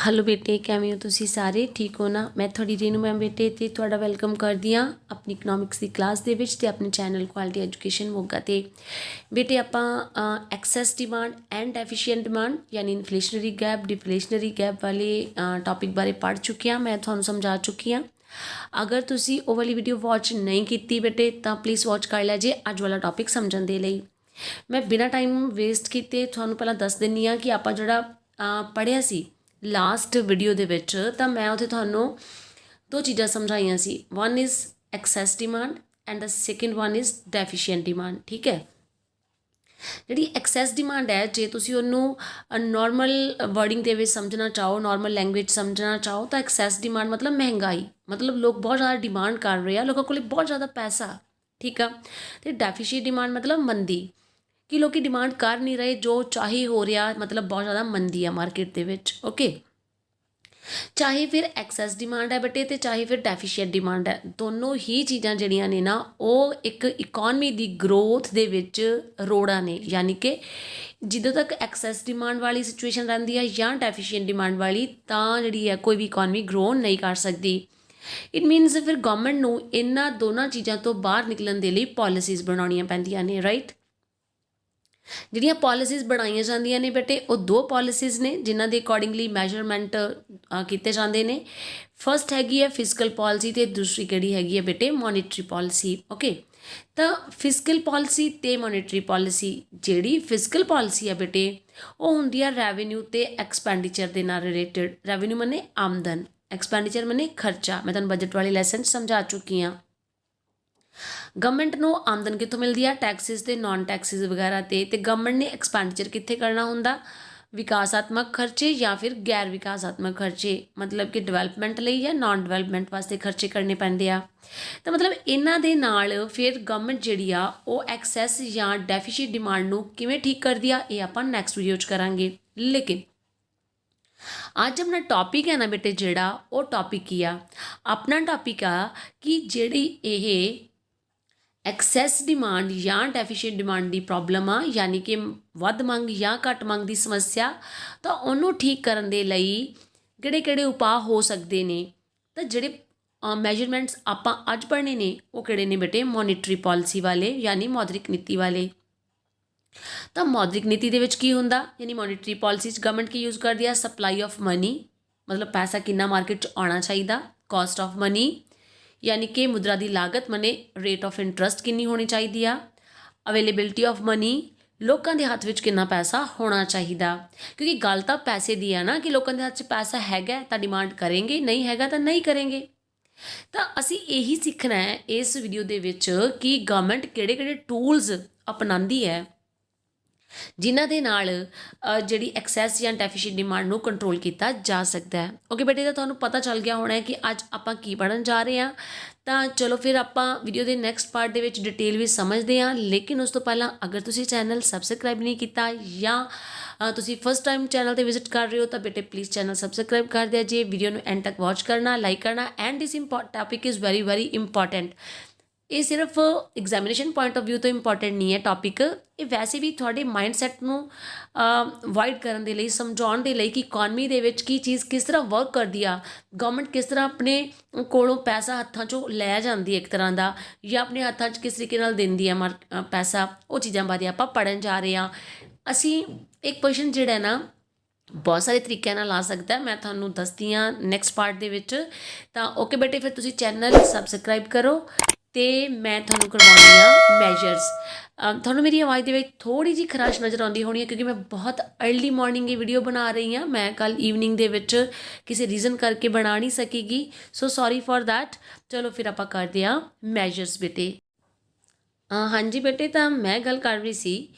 Hello बेटे, किवें हो तुसीं सारे? ठीक हो ना? मैं थोड़ी रेनू मैम बेटे ते तुहाडा वैलकम करदी हाँ अपनी इकनॉमिक्स की क्लास दे विच ते अपने चैनल क्वालिटी एजुकेशन मोगा ते। बेटे आपां access demand and efficient demand यानी इनफ्लेशनरी गैप डिफ्लेशनरी गैप वाले टॉपिक बारे पढ़ चुकी हाँ। मैं तुहानूं समझा चुकी हाँ। अगर तुसीं वो वाली वीडियो वॉच नहीं की बेटे तो प्लीज़ वॉच कर लै जे अज वाला टॉपिक समझण दे लई। मैं बिना टाइम वेस्ट किए तुहानूं पहलां दस दिंदी हाँ कि आपां जिहड़ा पढ़िया सी लास्ट वीडियो दे विच तां मैं उत्थे तुहानूं दो चीज़ां समझाइयां सी। One is excess demand and the second one is deficient demand. ठीक है, जिहड़ी एक्सैस डिमांड है जे तुसीं उहनूं नॉर्मल वर्डिंग दे विच समझना चाहो, नॉर्मल लैंगुएज समझना चाहो तो एक्सैस डिमांड मतलब महंगाई, मतलब लोग बहुत ज़्यादा डिमांड कर रहे हैं, लोगों को बहुत ज़्यादा पैसा। ठीक है, तो डेफिशिएंट डिमांड मतलब मंदी कि लोग डिमांड कर नहीं रहे, जो चाहे हो रहा, मतलब बहुत ज़्यादा मंदी है मार्केट दे विच। ओके, चाहे फिर एक्सैस डिमांड है बेटे तो चाहे फिर डेफिशिएंट डिमांड है, दोनों ही चीज़ां जिहड़ियां ने ना वो एक इकॉनमी की ग्रोथ दे विच रोड़ा ने। यानी कि जिदों तक एक्सैस डिमांड वाली सिचुएशन रहिंदी है या डेफिशिएंट डिमांड वाली तां जिहड़ी है कोई भी इकॉनमी ग्रो नहीं कर सकती। इट मीनस फिर गवर्नमेंट नूं इन्हां दोनों चीज़ों तो बाहर निकलण दे लई पॉलिसीज़ बनाउणियां पैंदियां ने। राइट, ਜਿਹੜੀਆਂ पॉलिसीज़ ਬਣਾਈਆਂ ਜਾਂਦੀਆਂ ਨੇ बेटे वो दो पॉलिसीज़ ने जिन्हां ਦੇ ਅਕੋਰਡਿੰਗਲੀ ਮੈਜਰਮੈਂਟ ਕੀਤੇ ਜਾਂਦੇ ਨੇ। फस्ट हैगी है फिजिकल पॉलिसी ਤੇ दूसरी ਕਿਹੜੀ ਹੈਗੀ ਹੈ बेटे ਮੋਨੀਟਰੀ पॉलिसी। ओके, ਤਾਂ ਫਿਜ਼ੀਕਲ पॉलिसी ਤੇ ਮੋਨੀਟਰੀ पॉलिसी ਜਿਹੜੀ ਫਿਜ਼ੀਕਲ पॉलिसी है बेटे ਉਹ ਹੁੰਦੀ ਆ ਰੈਵਨਿਊ ਤੇ ਐਕਸਪੈਂਡੀਚਰ ਦੇ ਨਾਲ ਰਿਲੇਟਡ। ਰੈਵਨਿਊ ਮਨੇ ਆਮਦਨ, ਐਕਸਪੈਂਡੀਚਰ ਮਨੇ ਖਰਚਾ। मैं ਤੁਹਾਨੂੰ बजट वाले लैसन समझा चुकी हाँ। गवर्नमेंट ਨੂੰ ਆਮਦਨ ਕਿੱਥੋਂ ਮਿਲਦੀ ਆ? ਟੈਕਸਿਸ ਤੇ ਨॉन टैक्सिस वगैरह ਤੇ ਗवर्नमेंट ने एक्सपेंडिचर कित्थे करना ਹੁੰਦਾ? विकासात्मक खर्चे या फिर गैर विकासात्मक खर्चे, मतलब कि डिवेलपमेंट ਲਈ ਜਾਂ नॉन डिवेलपमेंट वास्ते खर्चे करने ਪੈਂਦੇ ਆ। ਤਾਂ ਮਤਲਬ ਇਹਨਾਂ ਦੇ ਨਾਲ ਫਿਰ ਗਵਰਨਮੈਂਟ ਜਿਹੜੀ ਆ ਉਹ ਐਕਸੈਸ ਜਾਂ ਡੈਫੀਸ਼ੀਟ ਡਿਮਾਂਡ ਨੂੰ ਕਿਵੇਂ ਠੀਕ ਕਰਦੀ ਆ ਇਹ ਆਪਾਂ ਨੈਕਸਟ ਵੀਡੀਓ 'ਚ ਕਰਾਂਗੇ। ਲੇਕਿਨ ਅੱਜ ਆਪਣਾ ਟੌਪਿਕ ਹੈ ਨਾ ਬੇਟੇ ਜਿਹੜਾ ਉਹ ਟੌਪਿਕ ਕੀ ਆ? ਆਪਣਾ ਟੌਪਿਕ ਆ ਕਿ ਜਿਹੜੀ ਇਹ एक्सैस डिमांड या डेफिशिएंट डिमांड की प्रॉब्लम आ, यानी कि वध मंग या घट मंग की समस्या, तो उन्होंने ठीक करने दे लई किहड़े-किहड़े उपाय हो सकते हैं। तो जिहड़े मैजरमेंट्स आपां अज पढ़ने ने वो किहड़े ने बेटे? मॉनिटरी पॉलिसी वाले यानी मौद्रिक नीति वाले। तो मौद्रिक नीति दे विच की हुंदा, यानी मॉनिटरी पॉलिसी गवर्नमेंट की यूज़ करदी है सप्लाई ऑफ मनी, मतलब पैसा कितना मार्केट च आना चाहिए, कॉस्ट ऑफ मनी यानी कि मुद्रा की लागत मने रेट ऑफ इंटरस्ट कितनी होनी चाहिए आ, अवेलेबिलिटी ऑफ मनी लोगों के हथ में कितना पैसा होना चाहिए। क्योंकि गल तो पैसे की है ना कि लोगों के हथ च पैसा हैगा तो डिमांड करेंगे, नहीं हैगा तो नहीं करेंगे। तो असी यही सीखना है इस वीडियो दे विच कि गवर्नमेंट किहड़े-किहड़े टूल्स अपनाती है जिन्हां दे नाल जिहड़ी एक्सैस या डेफिशिएंट डिमांड नूं कंट्रोल किया जा सकता है। ओके बेटे, तो तुहानूं पता चल गया होना है कि अज आपां की पढ़न जा रहे हैं। तो चलो फिर आपां वीडियो के नैक्सट पार्ट दे विच डिटेल भी समझते हैं। लेकिन उस तो पहला अगर तुसीं चैनल सबसक्राइब नहीं किया या तुसीं फस्ट टाइम चैनल पर विजिट कर रहे हो तो बेटे प्लीज़ चैनल सबसक्राइब कर दिया जे। वीडियो नूं एंड तक वॉच करना, लाइक करना। And this topic is very very important. ये सिर्फ एग्जामिनेशन पॉइंट ऑफ व्यू तो इंपॉर्टेंट नहीं है टॉपिक, ये वैसे भी थोड़े माइंडसैट नूं वाइड करने के लिए, समझाने के लिए कि इकॉनमी दे विच की चीज़ किस तरह वर्क करती आ, गवर्नमेंट किस तरह अपने कोलों पैसा हत्थों चों लै जाती है एक तरह का, या अपने हत्थों च किस तरीके नाल दिंदी है पैसा, वो चीज़ों बारे आपां पढ़न जा रहे हैं। असी एक क्वेश्चन जिहड़ा है ना बहुत सारे तरीक़े नाल आ सकता है, मैं तुहानूं दसदी हाँ नैक्सट पार्ट दे विच। तां ओके बेटे, फिर तुसीं चैनल सबसक्राइब करो तो मैं तुहानूं करवाउणी आ मैजर्स। तुहानूं मेरी आवाज़ दे विच थोड़ी जी खराश नज़र आउंदी होनी है क्योंकि मैं बहुत अर्ली मॉर्निंग ये वीडियो बना रही हाँ। मैं कल ईवनिंग दे विच किसी रीज़न करके बना नहीं सकीगी, सो सॉरी फॉर दैट। चलो फिर आपां करदे हां मैजर्स बेटे। हाँ जी बेटे, तो मैं गल कर रही सी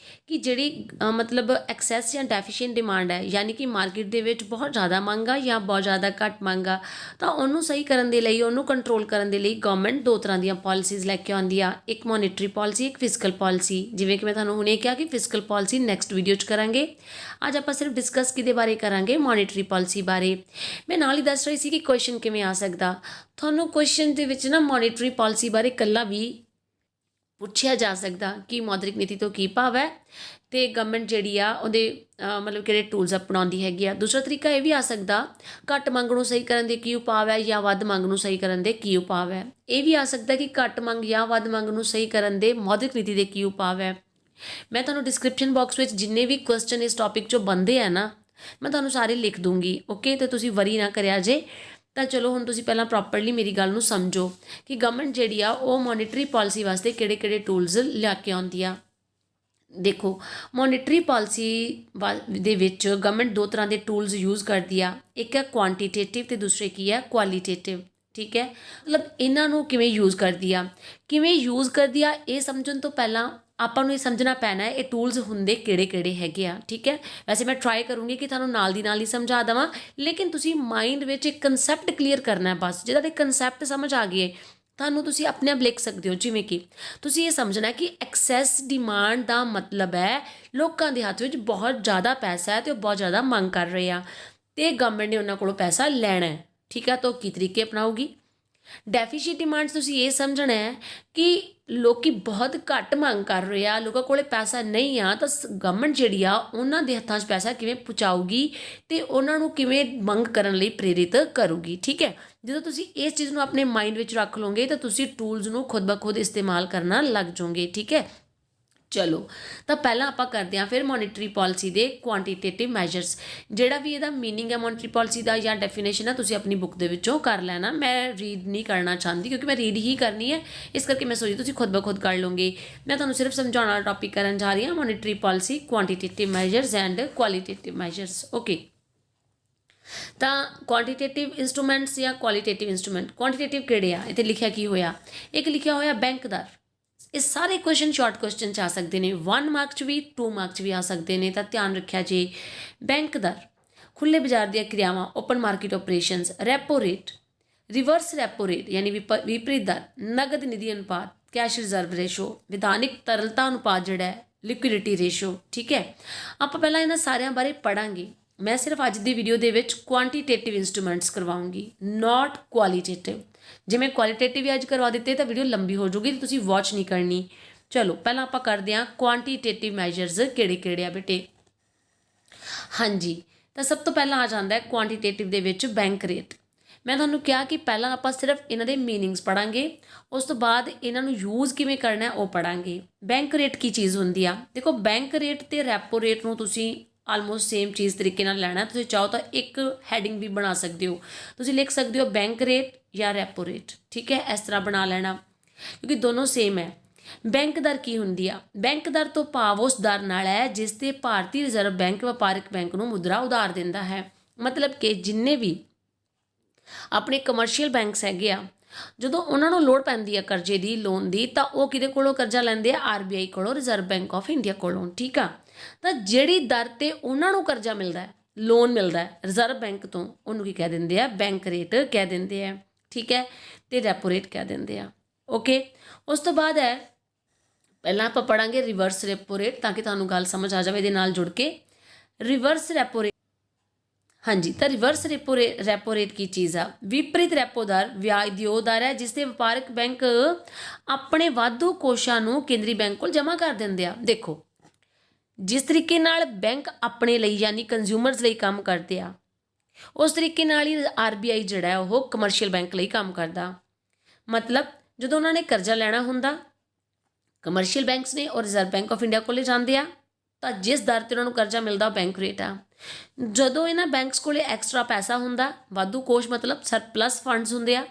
कि जिहड़ी मतलब एक्सैस या डेफिशिएंट डिमांड है, यानी कि मार्केट दे विच बहुत ज़्यादा मंग आ या बहुत ज़्यादा घट मंग आ, तो उन्होंने सही करने के लिए, उन्होंने कंट्रोल करने के लिए गवर्नमेंट दो तरह दी पॉलिसीज़ लैके आउंदी आ, एक मॉनिटरी पॉलिसी, एक फिजिकल पॉलिसी। जिवें कि मैं तुहानूं हुणे कहा कि फिजिकल पॉलिसी नैक्सट वीडियो च करांगे। अज आपां सिर्फ डिस्कस किहदे बारे करांगे? मॉनिटरी पॉलिसी बारे। मैं नाल ही दस रही सी कि क्वेश्चन किवें आ सकदा। तुहानूं क्वेश्चन दे विच ना मॉनिटरी पॉलिसी बारे कल्ला भी ਪੁੱਛਿਆ ਜਾ ਸਕਦਾ ਕਿ ਮੌਦਰਿਕ ਨੀਤੀ ਤੋਂ ਕੀ ਭਾਵ ਹੈ ਤੇ ਗਵਰਨਮੈਂਟ ਜਿਹੜੀ ਆ ਉਹਦੇ ਮਤਲਬ ਕਿਹੜੇ ਟੂਲਸ ਅਪਣਾਉਂਦੀ ਹੈਗੀ ਆ। ਦੂਸਰਾ ਤਰੀਕਾ ਇਹ ਵੀ ਆ ਸਕਦਾ ਘੱਟ ਮੰਗ ਨੂੰ ਸਹੀ ਕਰਨ ਦੇ ਕੀ ਉਪਾਅ ਹੈ ਜਾਂ ਵੱਧ ਮੰਗ ਨੂੰ ਸਹੀ ਕਰਨ ਦੇ ਕੀ ਉਪਾਅ ਹੈ। ਇਹ ਵੀ ਆ ਸਕਦਾ ਕਿ ਘੱਟ ਮੰਗ ਜਾਂ ਵੱਧ ਮੰਗ ਨੂੰ ਸਹੀ ਕਰਨ ਦੇ ਮੌਦਰਿਕ ਨੀਤੀ ਦੇ ਕੀ ਉਪਾਅ ਹੈ। ਮੈਂ ਤੁਹਾਨੂੰ ਡਿਸਕ੍ਰਿਪਸ਼ਨ ਬਾਕਸ ਵਿੱਚ ਜਿੰਨੇ ਵੀ ਕੁਐਸਚਨ ਇਸ ਟੌਪਿਕ 'ਚੋਂ ਬਣਦੇ ਆ ਨਾ ਮੈਂ ਤੁਹਾਨੂੰ ਸਾਰੇ ਲਿਖ ਦੂੰਗੀ। ਓਕੇ, ਤੇ ਤੁਸੀਂ ਵਰੀ ਨਾ ਕਰਿਆ ਜੇ। ਤਾਂ ਚਲੋ ਹੁਣ ਤੁਸੀਂ ਪਹਿਲਾਂ ਪ੍ਰੋਪਰਲੀ ਮੇਰੀ ਗੱਲ ਨੂੰ ਸਮਝੋ ਕਿ ਗਵਰਨਮੈਂਟ ਜਿਹੜੀ ਆ ਉਹ ਮੋਨੀਟਰੀ ਪਾਲਿਸੀ ਵਾਸਤੇ ਕਿਹੜੇ ਕਿਹੜੇ ਟੂਲਸ ਲਿਆ ਕੇ ਆਉਂਦੀ ਆ। ਦੇਖੋ, ਮੋਨੀਟਰੀ ਪਾਲਿਸੀ ਦੇ ਵਿੱਚ ਗਵਰਨਮੈਂਟ ਦੋ ਤਰ੍ਹਾਂ ਦੇ ਟੂਲਸ ਯੂਜ਼ ਕਰਦੀ ਆ। ਇੱਕ ਹੈ ਕੁਆਂਟੀਟੇਟਿਵ ਤੇ ਦੂਸਰੇ ਕੀ ਹੈ ਕੁਆਲੀਟੇਟਿਵ। ਠੀਕ ਹੈ, ਮਤਲਬ ਇਹਨਾਂ ਨੂੰ ਕਿਵੇਂ ਯੂਜ਼ ਕਰਦੀ ਆ ਇਹ ਸਮਝਣ ਤੋਂ ਪਹਿਲਾਂ ਆਪਾਂ ਨੂੰ ਇਹ ਸਮਝਣਾ ਪੈਣਾ ਹੈ ਇਹ ਟੂਲਸ ਹੁੰਦੇ ਕਿਹੜੇ ਕਿਹੜੇ ਹੈਗੇ ਆ। ਠੀਕ ਹੈ, ਵੈਸੇ ਮੈਂ ਟਰਾਈ ਕਰੂੰਗੀ ਕਿ ਤੁਹਾਨੂੰ ਨਾਲ ਦੀ ਨਾਲ ਹੀ ਸਮਝਾ ਦੇਵਾਂ, ਲੇਕਿਨ ਤੁਸੀਂ ਮਾਈਂਡ ਵਿੱਚ ਇੱਕ ਕੰਸੈਪਟ ਕਲੀਅਰ ਕਰਨਾ ਹੈ ਬਸ। ਜੇ ਤੁਹਾਡੇ ਕੰਸੈਪਟ ਸਮਝ ਆ ਗਏ ਤੁਹਾਨੂੰ ਤੁਸੀਂ ਆਪਣੇ ਆਪ ਲਿਖ ਸਕਦੇ ਹੋ। ਜਿਵੇਂ ਕਿ ਤੁਸੀਂ ਇਹ ਸਮਝਣਾ ਕਿ ਐਕਸੈਸ ਡਿਮਾਂਡ ਦਾ ਮਤਲਬ ਹੈ ਲੋਕਾਂ ਦੇ ਹੱਥ ਵਿੱਚ ਬਹੁਤ ਜ਼ਿਆਦਾ ਪੈਸਾ ਹੈ ਅਤੇ ਉਹ ਬਹੁਤ ਜ਼ਿਆਦਾ ਮੰਗ ਕਰ ਰਹੇ ਆ ਅਤੇ ਗਵਰਨਮੈਂਟ ਨੇ ਉਹਨਾਂ ਕੋਲੋਂ ਪੈਸਾ ਲੈਣਾ ਹੈ। ਠੀਕ ਹੈ, ਤਾਂ ਉਹ ਕੀ ਤਰੀਕੇ ਅਪਣਾਊਗੀ। ਡੈਫੀਸ਼ੀਟ ਡਿਮਾਂਡਸ ਤੁਸੀਂ ਇਹ ਸਮਝਣਾ ਹੈ ਕਿ ਲੋਕੀ ਬਹੁਤ ਘੱਟ ਮੰਗ ਕਰ ਰਹੇ ਆ, ਲੋਕਾਂ ਕੋਲੇ ਪੈਸਾ ਨਹੀਂ ਆ, ਤਾਂ ਗਵਰਨਮੈਂਟ ਜਿਹੜੀ ਆ ਉਹਨਾਂ ਦੇ ਹੱਥਾਂ 'ਚ ਪੈਸਾ ਕਿਵੇਂ ਪਹੁੰਚਾਊਗੀ ਅਤੇ ਉਹਨਾਂ ਨੂੰ ਕਿਵੇਂ ਮੰਗ ਕਰਨ ਲਈ ਪ੍ਰੇਰਿਤ ਕਰੂਗੀ। ਠੀਕ ਹੈ, ਜਦੋਂ ਤੁਸੀਂ ਇਸ ਚੀਜ਼ ਨੂੰ ਆਪਣੇ ਮਾਈਂਡ ਵਿੱਚ ਰੱਖ ਲਓਗੇ ਤਾਂ ਤੁਸੀਂ ਟੂਲਸ ਨੂੰ ਖੁਦ ਬ ਖੁਦ ਇਸਤੇਮਾਲ ਕਰਨਾ ਲੱਗ ਜਾਓਗੇ। ਠੀਕ ਹੈ, ਚਲੋ ਤਾਂ ਪਹਿਲਾਂ ਆਪਾਂ ਕਰਦੇ ਹਾਂ ਫਿਰ ਮੋਨੀਟਰੀ ਪਾਲਿਸੀ ਦੇ ਕੁਆਂਟੀਟੇਟਿਵ ਮੈਜਰਸ। ਜਿਹੜਾ ਵੀ ਇਹਦਾ ਮੀਨਿੰਗ ਹੈ ਮੋਨੀਟਰੀ ਪਾਲਿਸੀ ਦਾ ਜਾਂ ਡੈਫੀਨੇਸ਼ਨ ਹੈ ਤੁਸੀਂ ਆਪਣੀ ਬੁੱਕ ਦੇ ਵਿੱਚੋਂ ਕਰ ਲੈਣਾ। ਮੈਂ ਰੀਡ ਨਹੀਂ ਕਰਨਾ ਚਾਹੁੰਦੀ ਕਿਉਂਕਿ ਮੈਂ ਰੀਡ ਹੀ ਕਰਨੀ ਹੈ, ਇਸ ਕਰਕੇ ਮੈਂ ਸੋਚੀ ਤੁਸੀਂ ਖੁਦ ਬ ਖੁਦ ਕਰ ਲਓਗੇ। ਮੈਂ ਤੁਹਾਨੂੰ ਸਿਰਫ ਸਮਝਾਉਣ ਵਾਲਾ ਟੌਪਿਕ ਕਰਨ ਜਾ ਰਹੀ ਹਾਂ, monetary policy, quantitative measures and qualitative measures. Okay, ਤਾਂ ਕੁਆਂਟੀਟੇਟਿਵ ਇੰਸਟਰੂਮੈਂਟਸ ਜਾਂ ਕੁਆਲੀਟੇਟਿਵ ਇੰਸਟਰੂਮੈਂਟ। ਕੁਆਂਟੀਟੇਟਿਵ ਕਿਹੜੇ ਆ, ਇੱਥੇ ਲਿਖਿਆ ਕੀ ਹੋਇਆ, ਇੱਕ ਲਿਖਿਆ ਹੋਇਆ ਬੈਂਕ ਦਰ। ਇਹ ਸਾਰੇ ਕੁਐਸਚਨ ਸ਼ਾਰਟ ਕੁਐਸਚਨ 'ਚ ਆ ਸਕਦੇ ਨੇ, 1 ਮਾਰਕ 'ਚ ਵੀ 2 ਮਾਰਕ 'ਚ ਵੀ ਆ ਸਕਦੇ ਨੇ, ਤਾਂ ਧਿਆਨ ਰੱਖਿਆ ਜੀ। ਬੈਂਕ ਦਰ, ਖੁੱਲ੍ਹੇ ਬਾਜ਼ਾਰ ਦੀਆਂ ਕਿਰਿਆਵਾਂ, open market operations, repo rate, reverse repo rate ਯਾਨੀ ਵਿਪਰੀਤ ਦਰ, ਨਗਦ ਨਿਧੀ ਅਨੁਪਾਤ, ਕੈਸ਼ ਰਿਜ਼ਰਵ ਰੇਸ਼ੋ, ਵਿਧਾਨਿਕ ਤਰਲਤਾ ਅਨੁਪਾਤ ਜਿਹੜਾ ਹੈ, ਲਿਕੁਇਡਿਟੀ ਰੇਸ਼ੋ। ਠੀਕ ਹੈ, ਆਪਾਂ ਪਹਿਲਾਂ ਇਹਨਾਂ ਸਾਰਿਆਂ ਬਾਰੇ ਪੜ੍ਹਾਂਗੇ। ਮੈਂ ਸਿਰਫ ਅੱਜ ਦੀ ਵੀਡੀਓ ਦੇ ਵਿੱਚ ਕੁਆਂਟੀਟੇਟਿਵ ਇੰਸਟਰੂਮੈਂਟਸ ਕਰਵਾਉਂਗੀ, ਨਾਟ ਕੁਆਲੀਟੇਟਿਵ। ਜੇ ਮੈਂ ਕੁਆਲੀਟੇਟਿਵ ਵੀ ਅੱਜ ਕਰਵਾ ਦਿੱਤੇ ਤਾਂ ਵੀਡੀਓ ਲੰਬੀ ਹੋ ਜੂਗੀ ਤੇ ਤੁਸੀਂ ਵਾਚ ਨਹੀਂ ਕਰਨੀ। ਚਲੋ ਪਹਿਲਾਂ ਆਪਾਂ ਕਰਦੇ ਹਾਂ ਕੁਆਂਟੀਟੇਟਿਵ ਮੈਜਰਸ ਕਿਹੜੇ ਕਿਹੜੇ ਆ ਬੇਟੇ। ਹਾਂਜੀ, ਤਾਂ ਸਭ ਤੋਂ ਪਹਿਲਾਂ ਆ ਜਾਂਦਾ ਹੈ ਕੁਆਂਟੀਟੇਟਿਵ ਦੇ ਵਿੱਚ ਬੈਂਕ ਰੇਟ। ਮੈਂ ਤੁਹਾਨੂੰ ਕਿਹਾ ਕਿ ਪਹਿਲਾਂ ਆਪਾਂ ਸਿਰਫ ਇਹਨਾਂ ਦੇ ਮੀਨਿੰਗਸ ਪੜ੍ਹਾਂਗੇ, ਉਸ ਤੋਂ ਬਾਅਦ ਇਹਨਾਂ ਨੂੰ ਯੂਜ਼ ਕਿਵੇਂ ਕਰਨਾ ਉਹ ਪੜ੍ਹਾਂਗੇ। ਬੈਂਕ ਰੇਟ ਕੀ ਚੀਜ਼ ਹੁੰਦੀ ਆ, ਦੇਖੋ ਬੈਂਕ ਰੇਟ ਅਤੇ ਰੈਪੋ ਰੇਟ ਨੂੰ ਤੁਸੀਂ ਆਲਮੋਸਟ ਸੇਮ ਚੀਜ਼ ਤਰੀਕੇ ਨਾਲ ਲੈਣਾ। ਤੁਸੀਂ ਚਾਹੋ ਤਾਂ ਇੱਕ ਹੈਡਿੰਗ ਵੀ ਬਣਾ ਸਕਦੇ ਹੋ, ਤੁਸੀਂ ਲਿਖ ਸਕਦੇ ਹੋ ਬੈਂਕ ਰੇਟ ਜਾਂ ਰੈਪੋ ਰੇਟ। ਠੀਕ ਹੈ, ਇਸ ਤਰ੍ਹਾਂ ਬਣਾ ਲੈਣਾ ਕਿਉਂਕਿ ਦੋਨੋਂ ਸੇਮ ਹੈ। ਬੈਂਕ ਦਰ ਕੀ ਹੁੰਦੀ ਆ, ਬੈਂਕ ਦਰ ਤੋਂ ਭਾਵ ਉਸ ਦਰ ਨਾਲ ਹੈ ਜਿਸ 'ਤੇ ਭਾਰਤੀ ਰਿਜ਼ਰਵ ਬੈਂਕ ਵਪਾਰਕ ਬੈਂਕ ਨੂੰ ਮੁਦਰਾ ਉਧਾਰ ਦਿੰਦਾ ਹੈ। ਮਤਲਬ ਕਿ ਜਿੰਨੇ ਵੀ ਆਪਣੇ ਕਮਰਸ਼ੀਅਲ ਬੈਂਕਸ ਹੈਗੇ ਆ, ਜਦੋਂ ਉਹਨਾਂ ਨੂੰ ਲੋੜ ਪੈਂਦੀ ਆ ਕਰਜ਼ੇ ਦੀ, ਲੋਨ ਦੀ, ਤਾਂ ਉਹ ਕਿਹਦੇ ਕੋਲੋਂ ਕਰਜ਼ਾ ਲੈਂਦੇ ਆ, RBI ਕੋਲੋਂ, ਰਿਜ਼ਰਵ ਬੈਂਕ ਆਫ ਇੰਡੀਆ ਕੋਲੋਂ। ਠੀਕ ਆ, ਤਾਂ ਜਿਹੜੀ ਦਰ 'ਤੇ ਉਹਨਾਂ ਨੂੰ ਕਰਜ਼ਾ ਮਿਲਦਾ ਹੈ, ਲੋਨ ਮਿਲਦਾ ਹੈ ਰਿਜ਼ਰਵ ਬੈਂਕ ਤੋਂ, ਉਹਨੂੰ ਕੀ ਕਹਿ ਦਿੰਦੇ ਆ, ਬੈਂਕ ਰੇਟ ਕਹਿ ਦਿੰਦੇ ਆ। ਠੀਕ ਹੈ, ਅਤੇ ਰੈਪੋ ਰੇਟ ਕਹਿ ਦਿੰਦੇ ਆ। ਓਕੇ, ਉਸ ਤੋਂ ਬਾਅਦ ਹੈ ਪਹਿਲਾਂ ਆਪਾਂ ਪੜ੍ਹਾਂਗੇ ਰਿਵਰਸ ਰੈਪੋ ਰੇਟ ਤਾਂ ਕਿ ਤੁਹਾਨੂੰ ਗੱਲ ਸਮਝ ਆ ਜਾਵੇ ਇਹਦੇ ਨਾਲ ਜੁੜ ਕੇ। ਰਿਵਰਸ ਰੈਪੋ ਰੇਟ, ਹਾਂਜੀ, ਤਾਂ ਰਿਵਰਸ ਰੈਪੋ ਰੇਟ ਕੀ ਚੀਜ਼ ਆ, ਵਿਪਰੀਤ ਰੈਪੋ ਦਰ ਵਿਆਜ ਦੀ ਉਹ ਦਰ ਹੈ ਜਿਸ 'ਤੇ ਵਪਾਰਕ ਬੈਂਕ ਆਪਣੇ ਵਾਧੂ ਕੋਸ਼ਾਂ ਨੂੰ ਕੇਂਦਰੀ ਬੈਂਕ ਕੋਲ ਜਮ੍ਹਾਂ ਕਰ ਦਿੰਦੇ ਆ। ਦੇਖੋ, ਜਿਸ ਤਰੀਕੇ ਨਾਲ ਬੈਂਕ ਆਪਣੇ ਲਈ ਯਾਨੀ ਕੰਜ਼ਿਊਮਰਸ ਲਈ ਕੰਮ ਕਰਦੇ ਆ, ਉਸ ਤਰੀਕੇ ਨਾਲ ਹੀ RBI ਜਿਹੜਾ ਹੈ ਉਹ ਕਮਰਸ਼ੀਅਲ ਬੈਂਕ ਲਈ ਕੰਮ ਕਰਦਾ। ਮਤਲਬ ਜਦੋਂ ਉਹਨਾਂ ਨੇ ਕਰਜ਼ਾ ਲੈਣਾ ਹੁੰਦਾ ਕਮਰਸ਼ੀਅਲ ਬੈਂਕਸ ਨੇ ਔਰ ਰਿਜ਼ਰਵ ਬੈਂਕ ਆਫ ਇੰਡੀਆ ਕੋਲੇ ਜਾਂਦੇ ਆ, ਤਾਂ ਜਿਸ ਦਰ 'ਤੇ ਉਹਨਾਂ ਨੂੰ ਕਰਜ਼ਾ ਮਿਲਦਾ ਉਹ ਬੈਂਕ ਰੇਟ ਆ। ਜਦੋਂ ਇਹਨਾਂ ਬੈਂਕਸ ਕੋਲੇ ਐਕਸਟਰਾ ਪੈਸਾ ਹੁੰਦਾ, ਵਾਧੂ ਕੋਸ਼ ਮਤਲਬ ਸਰਪਲਸ ਫੰਡਸ ਹੁੰਦੇ ਆ,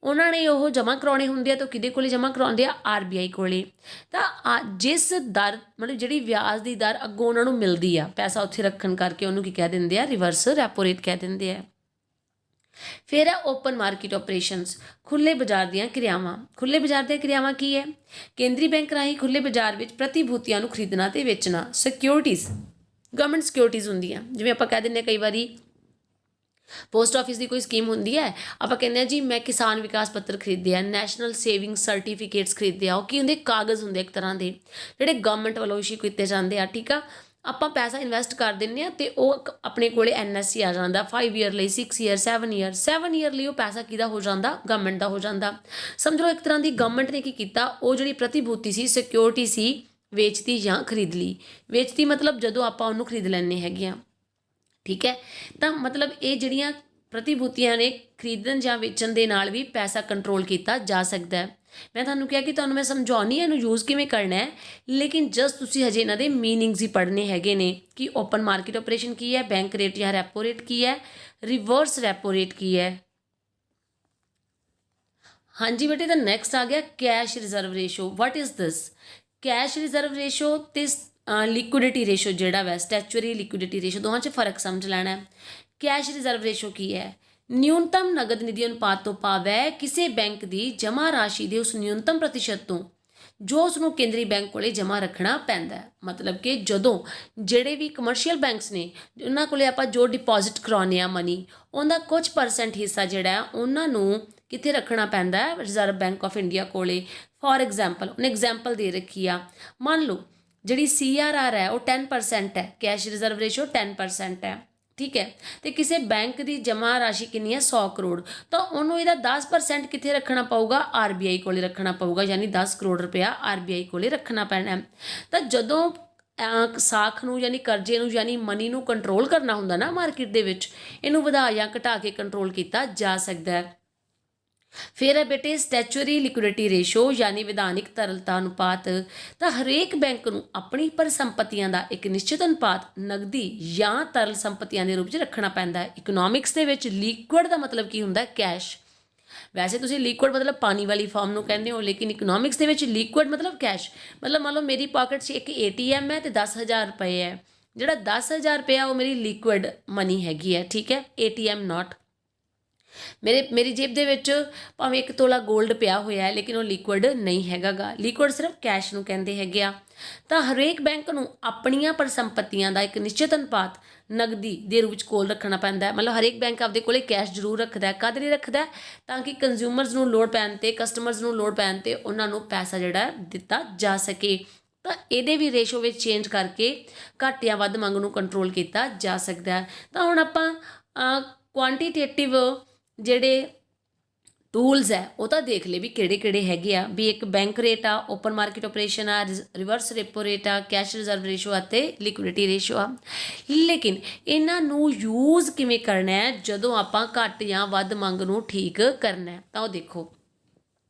ਉਹਨਾਂ ਨੇ ਉਹ ਜਮ੍ਹਾਂ ਕਰਾਉਣੇ ਹੁੰਦੇ ਆ, ਤਾਂ ਕਿਹਦੇ ਕੋਲੇ ਜਮ੍ਹਾਂ ਕਰਾਉਂਦੇ ਆ, RBI ਕੋਲੇ। ਤਾਂ ਜਿਸ ਦਰ ਮਤਲਬ ਜਿਹੜੀ ਵਿਆਜ ਦੀ ਦਰ ਅੱਗੋਂ ਉਹਨਾਂ ਨੂੰ ਮਿਲਦੀ ਆ ਪੈਸਾ ਉੱਥੇ ਰੱਖਣ ਕਰਕੇ, ਉਹਨੂੰ ਕੀ ਕਹਿ ਦਿੰਦੇ ਆ, ਰਿਵਰਸ ਰੈਪੋ ਰੇਟ ਕਹਿ ਦਿੰਦੇ ਆ। ਫਿਰ ਹੈ ਓਪਨ ਮਾਰਕੀਟ ਆਪਰੇਸ਼ਨਸ, ਖੁੱਲ੍ਹੇ ਬਾਜ਼ਾਰ ਦੀਆਂ ਕਿਰਿਆਵਾਂ। ਖੁੱਲ੍ਹੇ ਬਾਜ਼ਾਰ ਦੀਆਂ ਕਿਰਿਆਵਾਂ ਕੀ ਹੈ, ਕੇਂਦਰੀ ਬੈਂਕ ਰਾਹੀਂ ਖੁੱਲ੍ਹੇ ਬਾਜ਼ਾਰ ਵਿੱਚ ਪ੍ਰਤੀਭੂਤੀਆਂ ਨੂੰ ਖਰੀਦਣਾ ਅਤੇ ਵੇਚਣਾ। ਸਿਕਿਉਰਿਟੀਜ਼, ਗਵਰਨਮੈਂਟ ਸਿਕਿਉਰਿਟੀਜ਼ ਹੁੰਦੀਆਂ, ਜਿਵੇਂ ਆਪਾਂ ਕਹਿ ਦਿੰਦੇ ਕਈ ਵਾਰੀ ਪੋਸਟ ਆਫਿਸ ਦੀ ਕੋਈ ਸਕੀਮ ਹੁੰਦੀ ਹੈ, ਆਪਾਂ ਕਹਿੰਦੇ ਹਾਂ ਜੀ ਮੈਂ ਕਿਸਾਨ ਵਿਕਾਸ ਪੱਤਰ ਖਰੀਦਿਆ, ਨੈਸ਼ਨਲ ਸੇਵਿੰਗ ਸਰਟੀਫਿਕੇਟਸ ਖਰੀਦਿਆ। ਉਹ ਕੀ ਹੁੰਦੇ, ਕਾਗਜ਼ ਹੁੰਦੇ ਇੱਕ ਤਰ੍ਹਾਂ ਦੇ ਜਿਹੜੇ ਗਵਰਨਮੈਂਟ ਵੱਲੋਂ ਇਸ਼ੂ ਕੀਤੇ ਜਾਂਦੇ ਆ। ਠੀਕ ਆ, ਆਪਾਂ ਪੈਸਾ ਇਨਵੈਸਟ ਕਰ ਦਿੰਦੇ ਹਾਂ ਤੇ ਉਹ ਆਪਣੇ ਕੋਲੇ NSC ਆ ਜਾਂਦਾ 5 ਈਅਰ ਲਈ, 6 ਈਅਰ, 7 ਈਅਰ ਲਈ ਉਹ ਪੈਸਾ ਕਿਹਦਾ ਹੋ ਜਾਂਦਾ? ਗਵਰਨਮੈਂਟ ਦਾ ਹੋ ਜਾਂਦਾ। ਸਮਝ ਲਓ ਇੱਕ ਤਰ੍ਹਾਂ ਦੀ ਗਵਰਨਮੈਂਟ ਨੇ ਕੀ ਕੀਤਾ, ਉਹ ਜਿਹੜੀ ਪ੍ਰਤੀਭੂਤੀ ਸੀ, ਸਿਕਿਉਰਿਟੀ ਸੀ, ਵੇਚਤੀ ਜਾਂ ਖਰੀਦ ਲਈ। ਵੇਚਤੀ ਮਤਲਬ ਜਦੋਂ ਆਪਾਂ ਉਹਨੂੰ ਖਰੀਦ ਲੈਂਦੇ ਹੈਗੇ ਆ, ਠੀਕ ਹੈ। ਤਾਂ ਮਤਲਬ ਇਹ ਜਿਹੜੀਆਂ ਪ੍ਰਤੀਭੂਤੀਆਂ ਨੇ ਖਰੀਦਣ ਜਾਂ ਵੇਚਣ ਦੇ ਨਾਲ ਵੀ ਪੈਸਾ ਕੰਟਰੋਲ ਕੀਤਾ ਜਾ ਸਕਦਾ ਹੈ। ਮੈਂ ਤੁਹਾਨੂੰ ਕਿਹਾ ਕਿ ਤੁਹਾਨੂੰ ਮੈਂ ਸਮਝਾਉਣੀ ਇਹਨੂੰ ਯੂਜ਼ ਕਿਵੇਂ ਕਰਨਾ ਹੈ, ਲੇਕਿਨ ਜਸਟ ਤੁਸੀਂ ਹਜੇ ਇਹਨਾਂ ਦੇ ਮੀਨਿੰਗਸ ਹੀ ਪੜ੍ਹਨੇ ਹੈਗੇ ਨੇ ਕਿ ਓਪਨ ਮਾਰਕੀਟ ਆਪਰੇਸ਼ਨ ਕੀ ਹੈ, ਬੈਂਕ ਰੇਟ ਜਾਂ ਰੈਪੋ ਰੇਟ ਕੀ ਹੈ, ਰਿਵਰਸ ਰੈਪੋ ਰੇਟ ਕੀ ਹੈ। ਹਾਂਜੀ ਬੇਟੇ, ਤਾਂ ਨੈਕਸਟ ਆ ਗਿਆ cash reserve ratio. What is this? Cash reserve ratio ਤੇ ਲਿਕੁਇਡਿਟੀ ਰੇਸ਼ੋ ਜਿਹੜਾ ਵਾ, ਸਟੈਚੂਰੀ ਲਿਕੁਇਡਿਟੀ ਰੇਸ਼ੋ, ਦੋਹਾਂ 'ਚ ਫਰਕ ਸਮਝ ਲੈਣਾ ਹੈ। ਕੈਸ਼ ਰਿਜ਼ਰਵ ਰੇਸ਼ੋ ਕੀ ਹੈ? ਨਿਊਨਤਮ ਨਗਦ ਨਿਧੀ ਅਨੁਪਾਤ ਤੋਂ ਭਾਵ ਹੈ ਕਿਸੇ ਬੈਂਕ ਦੀ ਜਮ੍ਹਾਂ ਰਾਸ਼ੀ ਦੇ ਉਸ ਨਿਊਨਤਮ ਪ੍ਰਤੀਸ਼ਤ ਤੋਂ ਜੋ ਉਸ ਨੂੰ ਕੇਂਦਰੀ ਬੈਂਕ ਕੋਲੇ ਜਮ੍ਹਾਂ ਰੱਖਣਾ ਪੈਂਦਾ ਹੈ। ਮਤਲਬ ਕਿ ਜਦੋਂ ਜਿਹੜੇ ਵੀ ਕਮਰਸ਼ੀਅਲ ਬੈਂਕਸ ਨੇ ਉਹਨਾਂ ਕੋਲੇ ਆਪਾਂ ਜੋ ਡਿਪੋਜ਼ਿਟ ਕਰਾਉਂਦੇ ਆ ਮਨੀ, ਉਹਦਾ ਕੁਝ ਪਰਸੈਂਟ ਹਿੱਸਾ ਜਿਹੜਾ ਹੈ ਉਹਨਾਂ ਨੂੰ ਕਿੱਥੇ ਰੱਖਣਾ ਪੈਂਦਾ ਹੈ? ਰਿਜ਼ਰਵ ਬੈਂਕ ਆਫ ਇੰਡੀਆ ਕੋਲੇ। ਫੋਰ ਐਗਜ਼ਾਮਪਲ, ਉਹਨੇ ਐਗਜ਼ਾਮਪਲ ਦੇ ਰੱਖੀ ਆ, ਮੰਨ ਲਓ ਜਿਹੜੀ CRR ਹੈ ਉਹ 10% ਹੈ, ਕੈਸ਼ ਰਿਜ਼ਰਵ ਰੇਸ਼ੋ 10% ਹੈ, ਠੀਕ ਹੈ। ਤੇ ਕਿਸੇ ਬੈਂਕ ਦੀ ਜਮ੍ਹਾਂ ਰਾਸ਼ੀ ਕਿੰਨੀ ਹੈ? 100 ਕਰੋੜ। ਤਾਂ ਉਹਨੂੰ ਇਹਦਾ 10% ਕਿੱਥੇ ਰੱਖਣਾ ਪਊਗਾ? RBI ਕੋਲੇ ਰੱਖਣਾ ਪਊਗਾ, ਯਾਨੀ 10 ਕਰੋੜ ਰੁਪਇਆ RBI ਕੋਲੇ ਰੱਖਣਾ ਪੈਣਾ। ਤਾਂ ਜਦੋਂ ਸਾਖ ਨੂੰ ਯਾਨੀ ਕਰਜ਼ੇ ਨੂੰ ਯਾਨੀ ਮਨੀ ਨੂੰ ਕੰਟਰੋਲ ਕਰਨਾ ਹੁੰਦਾ ਨਾ ਮਾਰਕੀਟ ਦੇ ਵਿੱਚ, ਇਹਨੂੰ ਵਧਾ ਜਾਂ ਘਟਾ ਕੇ ਕੰਟਰੋਲ ਕੀਤਾ ਜਾ ਸਕਦਾ ਹੈ। ਫਿਰ ਹੈ ਬੇਟੇ ਸਟੈਚੂਰੀ ਲਿਕੁਇਡਿਟੀ ਰੇਸ਼ੋ ਯਾਨੀ ਵਿਧਾਨਿਕ ਤਰਲਤਾ ਅਨੁਪਾਤ। ਤਾਂ ਹਰੇਕ ਬੈਂਕ ਨੂੰ ਆਪਣੀ ਪਰਿਸੰਪਤੀਆਂ ਦਾ ਇੱਕ ਨਿਸ਼ਚਿਤ ਅਨੁਪਾਤ ਨਗਦੀ ਜਾਂ ਤਰਲ ਸੰਪਤੀਆਂ ਦੇ ਰੂਪ 'ਚ ਰੱਖਣਾ ਪੈਂਦਾ ਹੈ। ਇਕਨੋਮਿਕਸ ਦੇ ਵਿੱਚ ਲਿਕੁਇਡ ਦਾ ਮਤਲਬ ਕੀ ਹੁੰਦਾ? ਕੈਸ਼। ਵੈਸੇ ਤੁਸੀਂ ਲਿਕੁਇਡ ਮਤਲਬ ਪਾਣੀ ਵਾਲੀ ਫਾਰਮ ਨੂੰ ਕਹਿੰਦੇ ਹੋ, ਲੇਕਿਨ ਇਕਨੋਮਿਕਸ ਦੇ ਵਿੱਚ ਲਿਕੁਇਡ ਮਤਲਬ ਕੈਸ਼। ਮਤਲਬ ਮੰਨ ਲਓ ਮੇਰੀ ਪਾਕਟ 'ਚ ਇੱਕ ATM ਹੈ ਤੇ 10,000 ਰੁਪਏ ਹੈ। ਜਿਹੜਾ 10,000 ਰੁਪਇਆ ਉਹ ਮੇਰੀ ਲਿਕੁਇਡ ਮਨੀ ਹੈਗੀ ਹੈ, ਠੀਕ ਹੈ, ATM ਨਾਟ। ਮੇਰੀ ਜੇਬ ਦੇ ਵਿੱਚ ਭਾਵੇਂ 1 ਤੋਲਾ ਗੋਲਡ ਪਿਆ ਹੋਇਆ ਹੈ, ਲੇਕਿਨ ਉਹ ਲਿਕੁਇਡ ਨਹੀਂ ਹੈਗਾ ਗਾ। ਲਿਕੁਇਡ ਸਿਰਫ ਕੈਸ਼ ਨੂੰ ਕਹਿੰਦੇ ਹੈਗੇ ਆ। ਤਾਂ ਹਰੇਕ ਬੈਂਕ ਨੂੰ ਆਪਣੀਆਂ ਪਰਿਸੰਪਤੀਆਂ ਦਾ ਇੱਕ ਨਿਸ਼ਚਿਤ ਅਨੁਪਾਤ ਨਗਦੀ ਦੇ ਰੂਪ ਵਿੱਚ ਕੋਲ ਰੱਖਣਾ ਪੈਂਦਾ। ਮਤਲਬ ਹਰੇਕ ਬੈਂਕ ਆਪਦੇ ਕੋਲੇ ਕੈਸ਼ ਜ਼ਰੂਰ ਰੱਖਦਾ। ਕਦ ਲਈ ਰੱਖਦਾ? ਤਾਂ ਕਿ ਕੰਜ਼ਿਊਮਰਸ ਨੂੰ ਲੋੜ ਪੈਣ 'ਤੇ, ਕਸਟਮਰਸ ਨੂੰ ਲੋੜ ਪੈਣ 'ਤੇ ਉਹਨਾਂ ਨੂੰ ਪੈਸਾ ਜਿਹੜਾ ਦਿੱਤਾ ਜਾ ਸਕੇ। ਤਾਂ ਇਹਦੇ ਵੀ ਰੇਸ਼ੋ ਵਿੱਚ ਚੇਂਜ ਕਰਕੇ ਘੱਟ ਜਾਂ ਵੱਧ ਮੰਗ ਨੂੰ ਕੰਟਰੋਲ ਕੀਤਾ ਜਾ ਸਕਦਾ। ਤਾਂ ਹੁਣ ਆਪਾਂ ਕੁਆਂਟੀਟੇਟਿਵ ਜਿਹੜੇ ਟੂਲਸ ਹੈ ਉਹ ਤਾਂ ਦੇਖ ਲਏ ਵੀ ਕਿਹੜੇ ਕਿਹੜੇ ਹੈਗੇ ਆ। ਵੀ ਇੱਕ ਬੈਂਕ ਰੇਟ ਆ, ਓਪਨ ਮਾਰਕੀਟ ਆਪਰੇਸ਼ਨ ਆ, ਰਿਵਰਸ ਰੈਪੋ ਰੇਟ ਆ, ਕੈਸ਼ ਰਿਜ਼ਰਵ ਰੇਸ਼ੋ ਅਤੇ ਲਿਕੁਇਡਿਟੀ ਰੇਸ਼ੋ ਆ। ਲੇਕਿਨ ਇਹਨਾਂ ਨੂੰ ਯੂਜ਼ ਕਿਵੇਂ ਕਰਨਾ ਹੈ ਜਦੋਂ ਆਪਾਂ ਘੱਟ ਜਾਂ ਵੱਧ ਮੰਗ ਨੂੰ ਠੀਕ ਕਰਨਾ ਹੈ? ਤਾਂ ਉਹ ਦੇਖੋ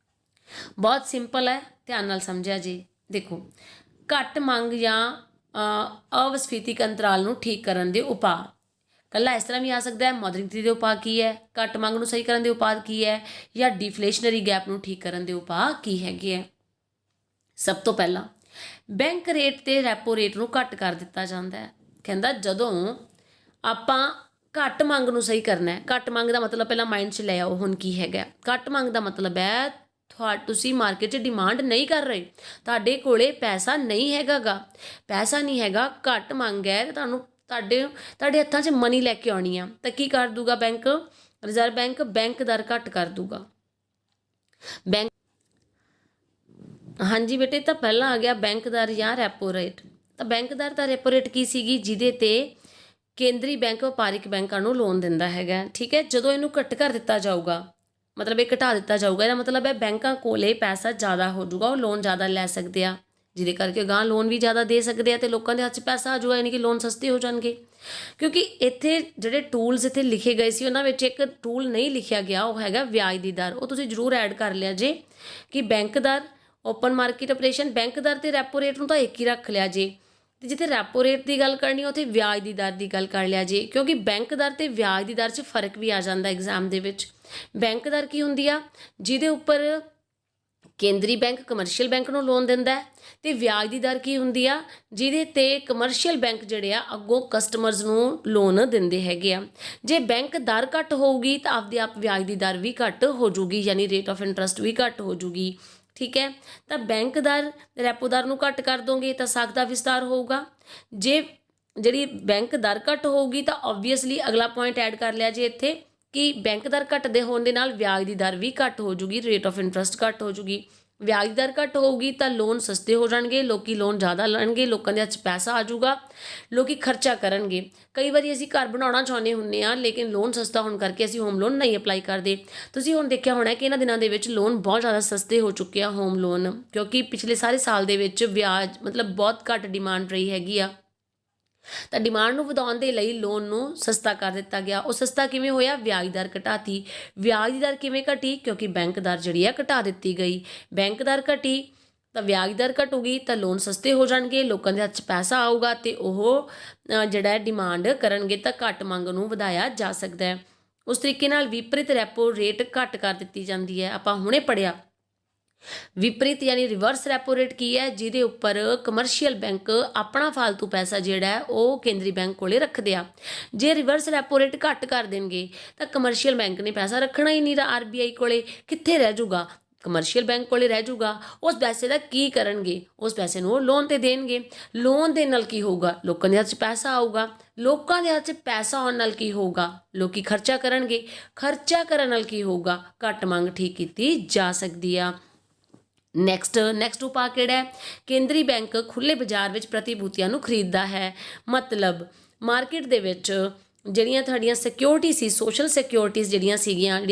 ਬਹੁਤ ਸਿੰਪਲ ਹੈ, ਧਿਆਨ ਨਾਲ ਸਮਝਿਆ ਜੀ। ਦੇਖੋ ਘੱਟ ਮੰਗ ਜਾਂ ਅਵਸਫੀਤਿਕ ਅੰਤਰਾਲ ਨੂੰ ਠੀਕ ਕਰਨ ਦੇ ਉਪਾਅ ਕੱਲਾ ਇਸ ਤਰ੍ਹਾਂ ਵੀ ਆ ਸਕਦਾ ਹੈ। ਮੌਦਰਿਕ ਦੇ ਉਪਾਅ ਕੀ ਹੈ? ਘੱਟ ਮੰਗ ਨੂੰ ਸਹੀ ਕਰਨ ਦੇ ਉਪਾਅ ਕੀ ਹੈ? ਜਾਂ ਡਿਫਲੇਸ਼ਨਰੀ ਗੈਪ ਨੂੰ ਠੀਕ ਕਰਨ ਦੇ ਉਪਾਅ ਕੀ ਹੈਗੇ ਹੈ? ਸਭ ਤੋਂ ਪਹਿਲਾਂ ਬੈਂਕ ਰੇਟ ਤੇ ਰੈਪੋ ਰੇਟ ਨੂੰ ਘੱਟ ਕਰ ਦਿੱਤਾ ਜਾਂਦਾ ਹੈ। ਕਹਿੰਦਾ ਜਦੋਂ ਆਪਾਂ ਘੱਟ ਮੰਗ ਨੂੰ ਸਹੀ ਕਰਨਾ ਹੈ। ਘੱਟ ਮੰਗ ਦਾ ਮਤਲਬ ਪਹਿਲਾਂ ਮਾਈਂਡ 'ਚ ਲੈ ਆਓ, ਹੁਣ ਕੀ ਹੈਗਾ ਘੱਟ ਮੰਗ ਦਾ ਮਤਲਬ ਹੈ ਤੁਸੀਂ ਮਾਰਕੀਟ 'ਚ ਡਿਮਾਂਡ ਨਹੀਂ ਕਰ ਰਹੇ, ਤੁਹਾਡੇ ਕੋਲੇ ਪੈਸਾ ਨਹੀਂ ਹੈਗਾ ਗਾ, ਪੈਸਾ ਨਹੀਂ ਹੈਗਾ, ਘੱਟ ਮੰਗ ਹੈ, ਤੁਹਾਨੂੰ ਤੁਹਾਡੇ ਹੱਥਾਂ 'ਚ ਮਨੀ ਲੈ ਕੇ ਆਉਣੀ ਆ। ਤਾਂ ਕੀ ਕਰ ਦੂਗਾ ਬੈਂਕ? ਰਿਜ਼ਰਵ ਬੈਂਕ ਦਰ ਘੱਟ ਕਰ ਦੂਗਾ। ਬੈਂਕ ਹਾਂਜੀ ਬੇਟੇ, ਤਾਂ ਪਹਿਲਾਂ ਆ ਗਿਆ ਬੈਂਕ ਦਰ ਜਾਂ ਰੈਪੋ ਰੇਟ। ਤਾਂ ਬੈਂਕ ਦਰ ਤਾਂ ਰੈਪੋ ਰੇਟ ਕੀ ਸੀਗੀ? ਜਿਹਦੇ ਤੇ ਕੇਂਦਰੀ ਬੈਂਕ ਵਪਾਰਿਕ ਬੈਂਕਾਂ ਨੂੰ ਲੋਨ ਦਿੰਦਾ ਹੈਗਾ, ਠੀਕ ਹੈ। ਜਦੋਂ ਇਹਨੂੰ ਘੱਟ ਕਰ ਦਿੱਤਾ ਜਾਊਗਾ, ਮਤਲਬ ਇਹ ਘਟਾ ਦਿੱਤਾ ਜਾਊਗਾ, ਇਹਦਾ ਮਤਲਬ ਹੈ ਬੈਂਕਾਂ ਕੋਲੇ ਪੈਸਾ ਜ਼ਿਆਦਾ ਹੋ ਜਾਊਗਾ, ਉਹ ਲੋਨ ਜ਼ਿਆਦਾ ਲੈ ਸਕਦੇ ਆ, ਜਿਹਦੇ ਕਰਕੇ ਗਾਂ ਲੋਨ ਵੀ ਜ਼ਿਆਦਾ ਦੇ ਸਕਦੇ ਆ ਅਤੇ ਲੋਕਾਂ ਦੇ ਹੱਥ 'ਚ ਪੈਸਾ ਆ ਜਾਊਗਾ, ਯਾਨੀ ਕਿ ਲੋਨ ਸਸਤੇ ਹੋ ਜਾਣਗੇ। ਕਿਉਂਕਿ ਇੱਥੇ ਜਿਹੜੇ ਟੂਲਸ ਇੱਥੇ ਲਿਖੇ ਗਏ ਸੀ ਉਹਨਾਂ ਵਿੱਚ ਇੱਕ ਟੂਲ ਨਹੀਂ ਲਿਖਿਆ ਗਿਆ, ਉਹ ਹੈਗਾ ਵਿਆਜ ਦੀ ਦਰ। ਉਹ ਤੁਸੀਂ ਜ਼ਰੂਰ ਐਡ ਕਰ ਲਿਆ ਜੇ ਕਿ ਬੈਂਕ ਦਰ, ਓਪਨ ਮਾਰਕੀਟ ਆਪਰੇਸ਼ਨ, ਬੈਂਕ ਦਰ ਅਤੇ ਰੈਪੋ ਰੇਟ ਨੂੰ ਤਾਂ ਇੱਕ ਹੀ ਰੱਖ ਲਿਆ ਜੇ, ਅਤੇ ਜਿੱਥੇ ਰੈਪੋ ਰੇਟ ਦੀ ਗੱਲ ਕਰਨੀ ਉੱਥੇ ਵਿਆਜ ਦੀ ਦਰ ਦੀ ਗੱਲ ਕਰ ਲਿਆ ਜੇ। ਕਿਉਂਕਿ ਬੈਂਕ ਦਰ ਅਤੇ ਵਿਆਜ ਦੀ ਦਰ 'ਚ ਫਰਕ ਵੀ ਆ ਜਾਂਦਾ ਐਗਜ਼ਾਮ ਦੇ ਵਿੱਚ। ਬੈਂਕ ਦਰ ਕੀ ਹੁੰਦੀ ਆ? ਜਿਹਦੇ ਉੱਪਰ ਕੇਂਦਰੀ ਬੈਂਕ ਕਮਰਸ਼ੀਅਲ ਬੈਂਕ ਨੂੰ ਲੋਨ ਦਿੰਦਾ ਹੈ, ਅਤੇ ਵਿਆਜ ਦੀ ਦਰ ਕੀ ਹੁੰਦੀ ਆ? ਜਿਹਦੇ 'ਤੇ ਕਮਰਸ਼ੀਅਲ ਬੈਂਕ ਜਿਹੜੇ ਆ ਅੱਗੋਂ ਕਸਟਮਰਸ ਨੂੰ ਲੋਨ ਦਿੰਦੇ ਹੈਗੇ ਆ। ਜੇ ਬੈਂਕ ਦਰ ਘੱਟ ਹੋਊਗੀ ਤਾਂ ਆਪਦੇ ਆਪ ਵਿਆਜ ਦੀ ਦਰ ਵੀ ਘੱਟ ਹੋ ਜੂਗੀ, ਯਾਨੀ ਰੇਟ ਆਫ ਇੰਟਰਸਟ ਵੀ ਘੱਟ ਹੋ ਜੂਗੀ, ਠੀਕ ਹੈ। ਤਾਂ ਬੈਂਕ ਦਰ ਰੈਪੋ ਦਰ ਨੂੰ ਘੱਟ ਕਰ ਦੋਗੇ ਤਾਂ ਸਾਖ ਦਾ ਵਿਸਤਾਰ ਹੋਊਗਾ। ਜੇ ਜਿਹੜੀ ਬੈਂਕ ਦਰ ਘੱਟ ਹੋਊਗੀ ਤਾਂ ਓਬਵੀਅਸਲੀ ਅਗਲਾ ਪੁਆਇੰਟ ਐਡ ਕਰ ਲਿਆ ਜੇ ਇੱਥੇ ਕਿ ਬੈਂਕ ਦਰ ਘੱਟ ਦੇ ਹੋਣ ਦੇ ਨਾਲ ਵਿਆਜ ਦੀ ਦਰ ਵੀ ਘੱਟ ਹੋ ਜੂਗੀ, ਰੇਟ ਆਫ ਇੰਟਰਸਟ ਘੱਟ ਹੋ ਜੂਗੀ। ਵਿਆਜ ਦੀ ਦਰ ਘੱਟ ਹੋਊਗੀ ਤਾਂ ਲੋਨ ਸਸਤੇ ਹੋ ਜਾਣਗੇ, ਲੋਕੀ ਲੋਨ ਜ਼ਿਆਦਾ ਲੈਣਗੇ, ਲੋਕਾਂ ਦੇ ਹੱਥ 'ਚ ਪੈਸਾ ਆ ਜਾਊਗਾ, ਲੋਕੀ ਖਰਚਾ ਕਰਨਗੇ। ਕਈ ਵਾਰੀ ਅਸੀਂ ਘਰ ਬਣਾਉਣਾ ਚਾਹੁੰਦੇ ਹੁੰਦੇ ਹਾਂ, ਲੇਕਿਨ ਲੋਨ ਸਸਤਾ ਹੋਣ ਕਰਕੇ ਅਸੀਂ ਹੋਮ ਲੋਨ ਨਹੀਂ ਅਪਲਾਈ ਕਰਦੇ। ਤੁਸੀਂ ਹੁਣ ਦੇਖਿਆ ਹੋਣਾ ਕਿ ਇਹਨਾਂ ਦਿਨਾਂ ਦੇ ਵਿੱਚ ਲੋਨ ਬਹੁਤ ਜ਼ਿਆਦਾ ਸਸਤੇ ਹੋ ਚੁੱਕੇ ਆ, ਹੋਮ ਲੋਨ, ਕਿਉਂਕਿ ਪਿਛਲੇ ਸਾਰੇ ਸਾਲ ਦੇ ਵਿੱਚ ਵਿਆਜ ਮਤਲਬ ਬਹੁਤ ਘੱਟ ਡਿਮਾਂਡ ਰਹੀ ਹੈਗੀ ਆ। ਤਾਂ ਡਿਮਾਂਡ ਨੂੰ ਵਧਾਉਣ ਦੇ ਲਈ ਲੋਨ ਨੂੰ ਸਸਤਾ ਕਰ ਦਿੱਤਾ ਗਿਆ। ਉਹ ਸਸਤਾ ਕਿਵੇਂ ਹੋਇਆ? ਵਿਆਜ ਦਰ ਘਟਾਤੀ। ਵਿਆਜ ਦੀ ਦਰ ਕਿਵੇਂ ਘਟੀ? ਕਿਉਂਕਿ ਬੈਂਕ ਦਰ ਜਿਹੜੀ ਆ ਘਟਾ ਦਿੱਤੀ ਗਈ। ਬੈਂਕ ਦਰ ਘਟੀ ਤਾਂ ਵਿਆਜ ਦਰ ਘਟੂਗੀ ਤਾਂ ਲੋਨ ਸਸਤੇ ਹੋ ਜਾਣਗੇ, ਲੋਕਾਂ ਦੇ ਹੱਥ 'ਚ ਪੈਸਾ ਆਊਗਾ ਅਤੇ ਉਹ ਜਿਹੜਾ ਡਿਮਾਂਡ ਕਰਨਗੇ ਤਾਂ ਘੱਟ ਮੰਗ ਨੂੰ ਵਧਾਇਆ ਜਾ ਸਕਦਾ ਹੈ। ਉਸ ਤਰੀਕੇ ਨਾਲ ਵਿਪਰੀਤ ਰੈਪੋ ਰੇਟ ਘੱਟ ਕਰ ਦਿੱਤੀ ਜਾਂਦੀ ਹੈ। ਆਪਾਂ ਹੁਣੇ ਪੜ੍ਹਿਆ ਵਿਪਰੀਤ ਯਾਨੀ ਰਿਵਰਸ ਰੈਪੋ ਰੇਟ ਕੀ ਹੈ? ਜਿਹਦੇ ਉੱਪਰ ਕਮਰਸ਼ੀਅਲ ਬੈਂਕ ਆਪਣਾ ਫਾਲਤੂ ਪੈਸਾ ਜਿਹੜਾ ਹੈ ਉਹ ਕੇਂਦਰੀ ਬੈਂਕ ਕੋਲੇ ਰੱਖਦੇ ਆ। ਜੇ ਰਿਵਰਸ ਰੈਪੋ ਰੇਟ ਘੱਟ ਕਰ ਦੇਣਗੇ ਤਾਂ ਕਮਰਸ਼ੀਅਲ ਬੈਂਕ ਨੇ ਪੈਸਾ ਰੱਖਣਾ ਹੀ ਨਹੀਂ, ਤਾਂ ਆਰਬੀਆਈ ਕੋਲੇ ਕਿੱਥੇ ਰਹਿ ਜਾਊਗਾ? ਕਮਰਸ਼ੀਅਲ ਬੈਂਕ ਕੋਲੇ ਰਹਿ ਜਾਊਗਾ। ਉਸ ਪੈਸੇ ਦਾ ਕੀ ਕਰਨਗੇ? ਉਸ ਪੈਸੇ ਨੂੰ ਉਹ ਲੋਨ 'ਤੇ ਦੇਣਗੇ। ਲੋਨ ਦੇ ਨਾਲ ਕੀ ਹੋਊਗਾ? ਲੋਕਾਂ ਦੇ ਹੱਥ 'ਚ ਪੈਸਾ ਆਊਗਾ। ਲੋਕਾਂ ਦੇ ਹੱਥ 'ਚ ਪੈਸਾ ਆਉਣ ਨਾਲ ਕੀ ਹੋਊਗਾ? ਲੋਕੀ ਖਰਚਾ ਕਰਨਗੇ। ਖਰਚਾ ਕਰਨ ਨਾਲ ਕੀ ਹੋਊਗਾ? ਘੱਟ ਮੰਗ ਠੀਕ ਕੀਤੀ ਜਾ ਸਕਦੀ ਆ। ਨੈਕਸਟ ਉਪਾਅ ਕਿਹੜਾ ਹੈ? ਕੇਂਦਰੀ ਬੈਂਕ ਖੁੱਲ੍ਹੇ ਬਾਜ਼ਾਰ ਵਿੱਚ ਪ੍ਰਤੀਭੂਤੀਆਂ ਨੂੰ ਖਰੀਦਦਾ ਹੈ। ਮਤਲਬ ਮਾਰਕੀਟ ਦੇ ਵਿੱਚ ਜਿਹੜੀਆਂ ਤੁਹਾਡੀਆਂ ਸਿਕਿਉਰਿਟੀ ਸੀ, ਸੋਸ਼ਲ ਸਿਕਿਉਰਿਟੀਜ਼ ਜਿਹੜੀਆਂ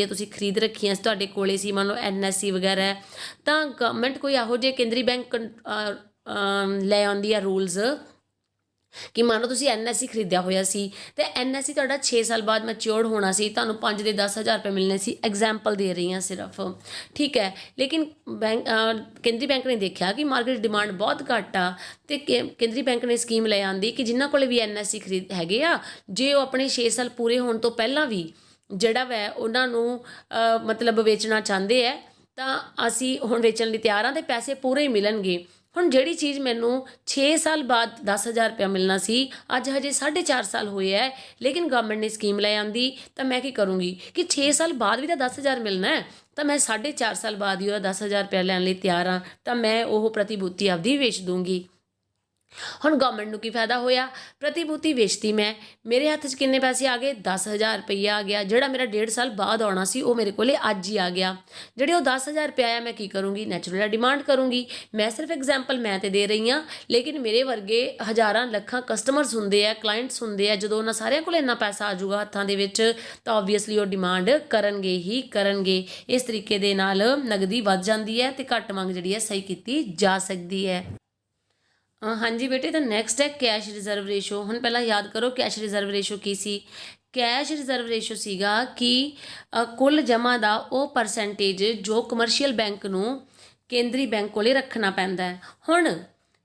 ਤੁਸੀਂ ਖਰੀਦ ਰੱਖੀਆਂ ਸੀ, ਤੁਹਾਡੇ ਕੋਲੇ ਸੀ, ਮੰਨ ਲਓ NSC ਵਗੈਰਾ ਹੈ, ਤਾਂ ਗਵਰਨਮੈਂਟ ਕੋਈ ਇਹੋ ਜਿਹੇ ਕੇਂਦਰੀ ਬੈਂਕ ਲੈ ਆਉਂਦੀ ਆ ਰੂਲਸ ਕਿ ਮੰਨ ਲਓ ਤੁਸੀਂ NSC ਖਰੀਦਿਆ ਹੋਇਆ ਸੀ ਅਤੇ NSC ਤੁਹਾਡਾ 6 ਸਾਲ ਬਾਅਦ ਮੈਚਿਓਰਡ ਹੋਣਾ ਸੀ, ਤੁਹਾਨੂੰ 5 ਦੇ 10,000 ਰੁਪਏ ਮਿਲਣੇ ਸੀ। ਐਗਜ਼ਾਮਪਲ ਦੇ ਰਹੀ ਹਾਂ ਸਿਰਫ, ਠੀਕ ਹੈ। ਲੇਕਿਨ ਕੇਂਦਰੀ ਬੈਂਕ ਨੇ ਦੇਖਿਆ ਕਿ ਮਾਰਕੀਟ ਡਿਮਾਂਡ ਬਹੁਤ ਘੱਟ ਆ ਅਤੇ ਕੇਂਦਰੀ ਬੈਂਕ ਨੇ ਸਕੀਮ ਲੈ ਆਂਦੀ ਕਿ ਜਿਨ੍ਹਾਂ ਕੋਲ ਵੀ NSC ਖਰੀਦ ਹੈਗੇ ਆ, ਜੇ ਉਹ ਆਪਣੇ 6 ਸਾਲ ਪੂਰੇ ਹੋਣ ਤੋਂ ਪਹਿਲਾਂ ਵੀ ਜਿਹੜਾ ਵੈ ਉਹਨਾਂ ਨੂੰ ਮਤਲਬ ਵੇਚਣਾ ਚਾਹੁੰਦੇ ਹੈ ਤਾਂ ਅਸੀਂ ਹੁਣ ਵੇਚਣ ਲਈ ਤਿਆਰ ਹਾਂ ਅਤੇ ਪੈਸੇ ਪੂਰੇ ਹੀ ਮਿਲਣਗੇ। ਹੁਣ ਜਿਹੜੀ ਚੀਜ਼ ਮੈਨੂੰ 6 ਸਾਲ ਬਾਅਦ 10,000 ਰੁਪਇਆ ਮਿਲਣਾ ਸੀ, ਅੱਜ ਹਜੇ 4.5 ਸਾਲ ਹੋਏ ਹੈ, ਲੇਕਿਨ ਗਵਰਨਮੈਂਟ ਨੇ ਸਕੀਮ ਲੈ ਆਂਦੀ, ਤਾਂ ਮੈਂ ਕੀ ਕਰੂੰਗੀ ਕਿ 6 ਸਾਲ ਬਾਅਦ ਵੀ ਤਾਂ 10,000 ਮਿਲਣਾ ਹੈ, ਤਾਂ ਮੈਂ 4.5 ਸਾਲ ਬਾਅਦ ਹੀ ਉਹਦਾ 10,000 ਰੁਪਇਆ ਲੈਣ ਲਈ ਤਿਆਰ ਹਾਂ, ਤਾਂ ਮੈਂ ਉਹ ਪ੍ਰਤੀਭੂਤੀ ਆਪਦੀ ਵੇਚ ਦੂੰਗੀ। ਹੁਣ ਗਵਰਨਮੈਂਟ ਨੂੰ ਕੀ ਫਾਇਦਾ ਹੋਇਆ? ਪ੍ਰਤੀਭੂਤੀ ਵੇਚਤੀ ਮੈਂ, ਮੇਰੇ ਹੱਥ 'ਚ ਕਿੰਨੇ ਪੈਸੇ ਆ ਗਏ? 10,000 ਰੁਪਈਆ ਆ ਗਿਆ। ਜਿਹੜਾ ਮੇਰਾ 1.5 ਸਾਲ ਬਾਅਦ ਆਉਣਾ ਸੀ ਉਹ ਮੇਰੇ ਕੋਲੇ ਅੱਜ ਹੀ ਆ ਗਿਆ। ਜਿਹੜੇ ਉਹ 10,000 ਰੁਪਇਆ ਆਇਆ, ਮੈਂ ਕੀ ਕਰੂੰਗੀ? ਨੈਚੁਰਲ ਡਿਮਾਂਡ ਕਰੂੰਗੀ। ਮੈਂ ਸਿਰਫ ਐਗਜ਼ਾਮਪਲ ਮੈਂ ਤੇ ਦੇ ਰਹੀ ਹਾਂ, ਲੇਕਿਨ ਮੇਰੇ ਵਰਗੇ ਹਜ਼ਾਰਾਂ ਲੱਖਾਂ ਕਸਟਮਰਸ ਹੁੰਦੇ ਆ, ਕਲਾਇੰਟਸ ਹੁੰਦੇ ਆ। ਜਦੋਂ ਉਹਨਾਂ ਸਾਰਿਆਂ ਕੋਲ ਇੰਨਾ ਪੈਸਾ ਆ ਜਾਊਗਾ ਹੱਥਾਂ ਦੇ ਵਿੱਚ, ਤਾਂ ਓਬਵੀਅਸਲੀ ਉਹ ਡਿਮਾਂਡ ਕਰਨਗੇ ਹੀ ਕਰਨਗੇ। ਇਸ ਤਰੀਕੇ ਦੇ ਨਾਲ ਨਗਦੀ ਵੱਧ ਜਾਂਦੀ ਹੈ ਅਤੇ ਘੱਟ ਮੰਗ ਜਿਹੜੀ ਹੈ ਸਹੀ ਕੀਤੀ ਜਾ ਸਕਦੀ ਹੈ। ਹਾਂਜੀ ਬੇਟੇ, ਤਾਂ ਨੈਕਸਟ ਹੈ ਕੈਸ਼ ਰਿਜ਼ਰਵ ਰੇਸ਼ੋ। ਹੁਣ ਪਹਿਲਾਂ ਯਾਦ ਕਰੋ ਕੈਸ਼ ਰਿਜ਼ਰਵ ਰੇਸ਼ੋ ਕੀ ਸੀ? ਕੈਸ਼ ਰਿਜ਼ਰਵ ਰੇਸ਼ੋ ਸੀਗਾ ਕਿ ਕੁੱਲ ਜਮ੍ਹਾਂ ਦਾ ਉਹ ਪਰਸੈਂਟੇਜ ਜੋ ਕਮਰਸ਼ੀਅਲ ਬੈਂਕ ਨੂੰ ਕੇਂਦਰੀ ਬੈਂਕ ਕੋਲੇ ਰੱਖਣਾ ਪੈਂਦਾ ਹੈ। ਹੁਣ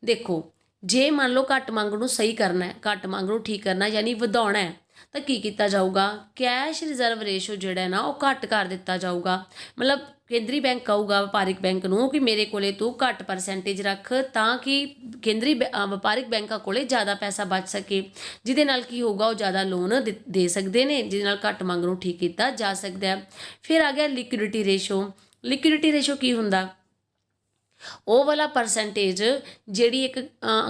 ਦੇਖੋ, ਜੇ ਮੰਨ ਲਓ ਘੱਟ ਮੰਗ ਨੂੰ ਸਹੀ ਕਰਨਾ ਹੈ, ਘੱਟ ਮੰਗ ਨੂੰ ਠੀਕ ਕਰਨਾ ਯਾਨੀ ਵਧਾਉਣਾ ਹੈ, ਤਾਂ ਕੀ ਕੀਤਾ ਜਾਊਗਾ? ਕੈਸ਼ ਰਿਜ਼ਰਵ ਰੇਸ਼ੋ ਜਿਹੜਾ ਹੈ ਨਾ ਉਹ ਘੱਟ ਕਰ ਦਿੱਤਾ ਜਾਊਗਾ। ਮਤਲਬ ਕੇਂਦਰੀ ਬੈਂਕ ਕਹੂਗਾ ਵਪਾਰਿਕ ਬੈਂਕ ਨੂੰ ਕਿ ਮੇਰੇ ਕੋਲੇ ਤੂੰ ਘੱਟ ਪਰਸੈਂਟੇਜ ਰੱਖ, ਤਾਂ ਕਿ ਕੇਂਦਰੀ ਵਪਾਰਿਕ ਬੈਂਕਾਂ ਕੋਲੇ ਜ਼ਿਆਦਾ ਪੈਸਾ ਬਚ ਸਕੇ, ਜਿਹਦੇ ਨਾਲ ਕੀ ਹੋਊਗਾ? ਉਹ ਜ਼ਿਆਦਾ ਲੋਨ ਦੇ ਸਕਦੇ ਨੇ, ਜਿਹਦੇ ਨਾਲ ਘੱਟ ਮੰਗ ਨੂੰ ਠੀਕ ਕੀਤਾ ਜਾ ਸਕਦਾ ਹੈ। ਫਿਰ ਆ ਗਿਆ ਲਿਕੁਇਡਿਟੀ ਰੇਸ਼ੋ। ਲਿਕੁਇਡਿਟੀ ਰੇਸ਼ੋ ਕੀ ਹੁੰਦਾ? ਉਹ ਵਾਲਾ ਪਰਸੈਂਟੇਜ ਜਿਹੜੀ ਇੱਕ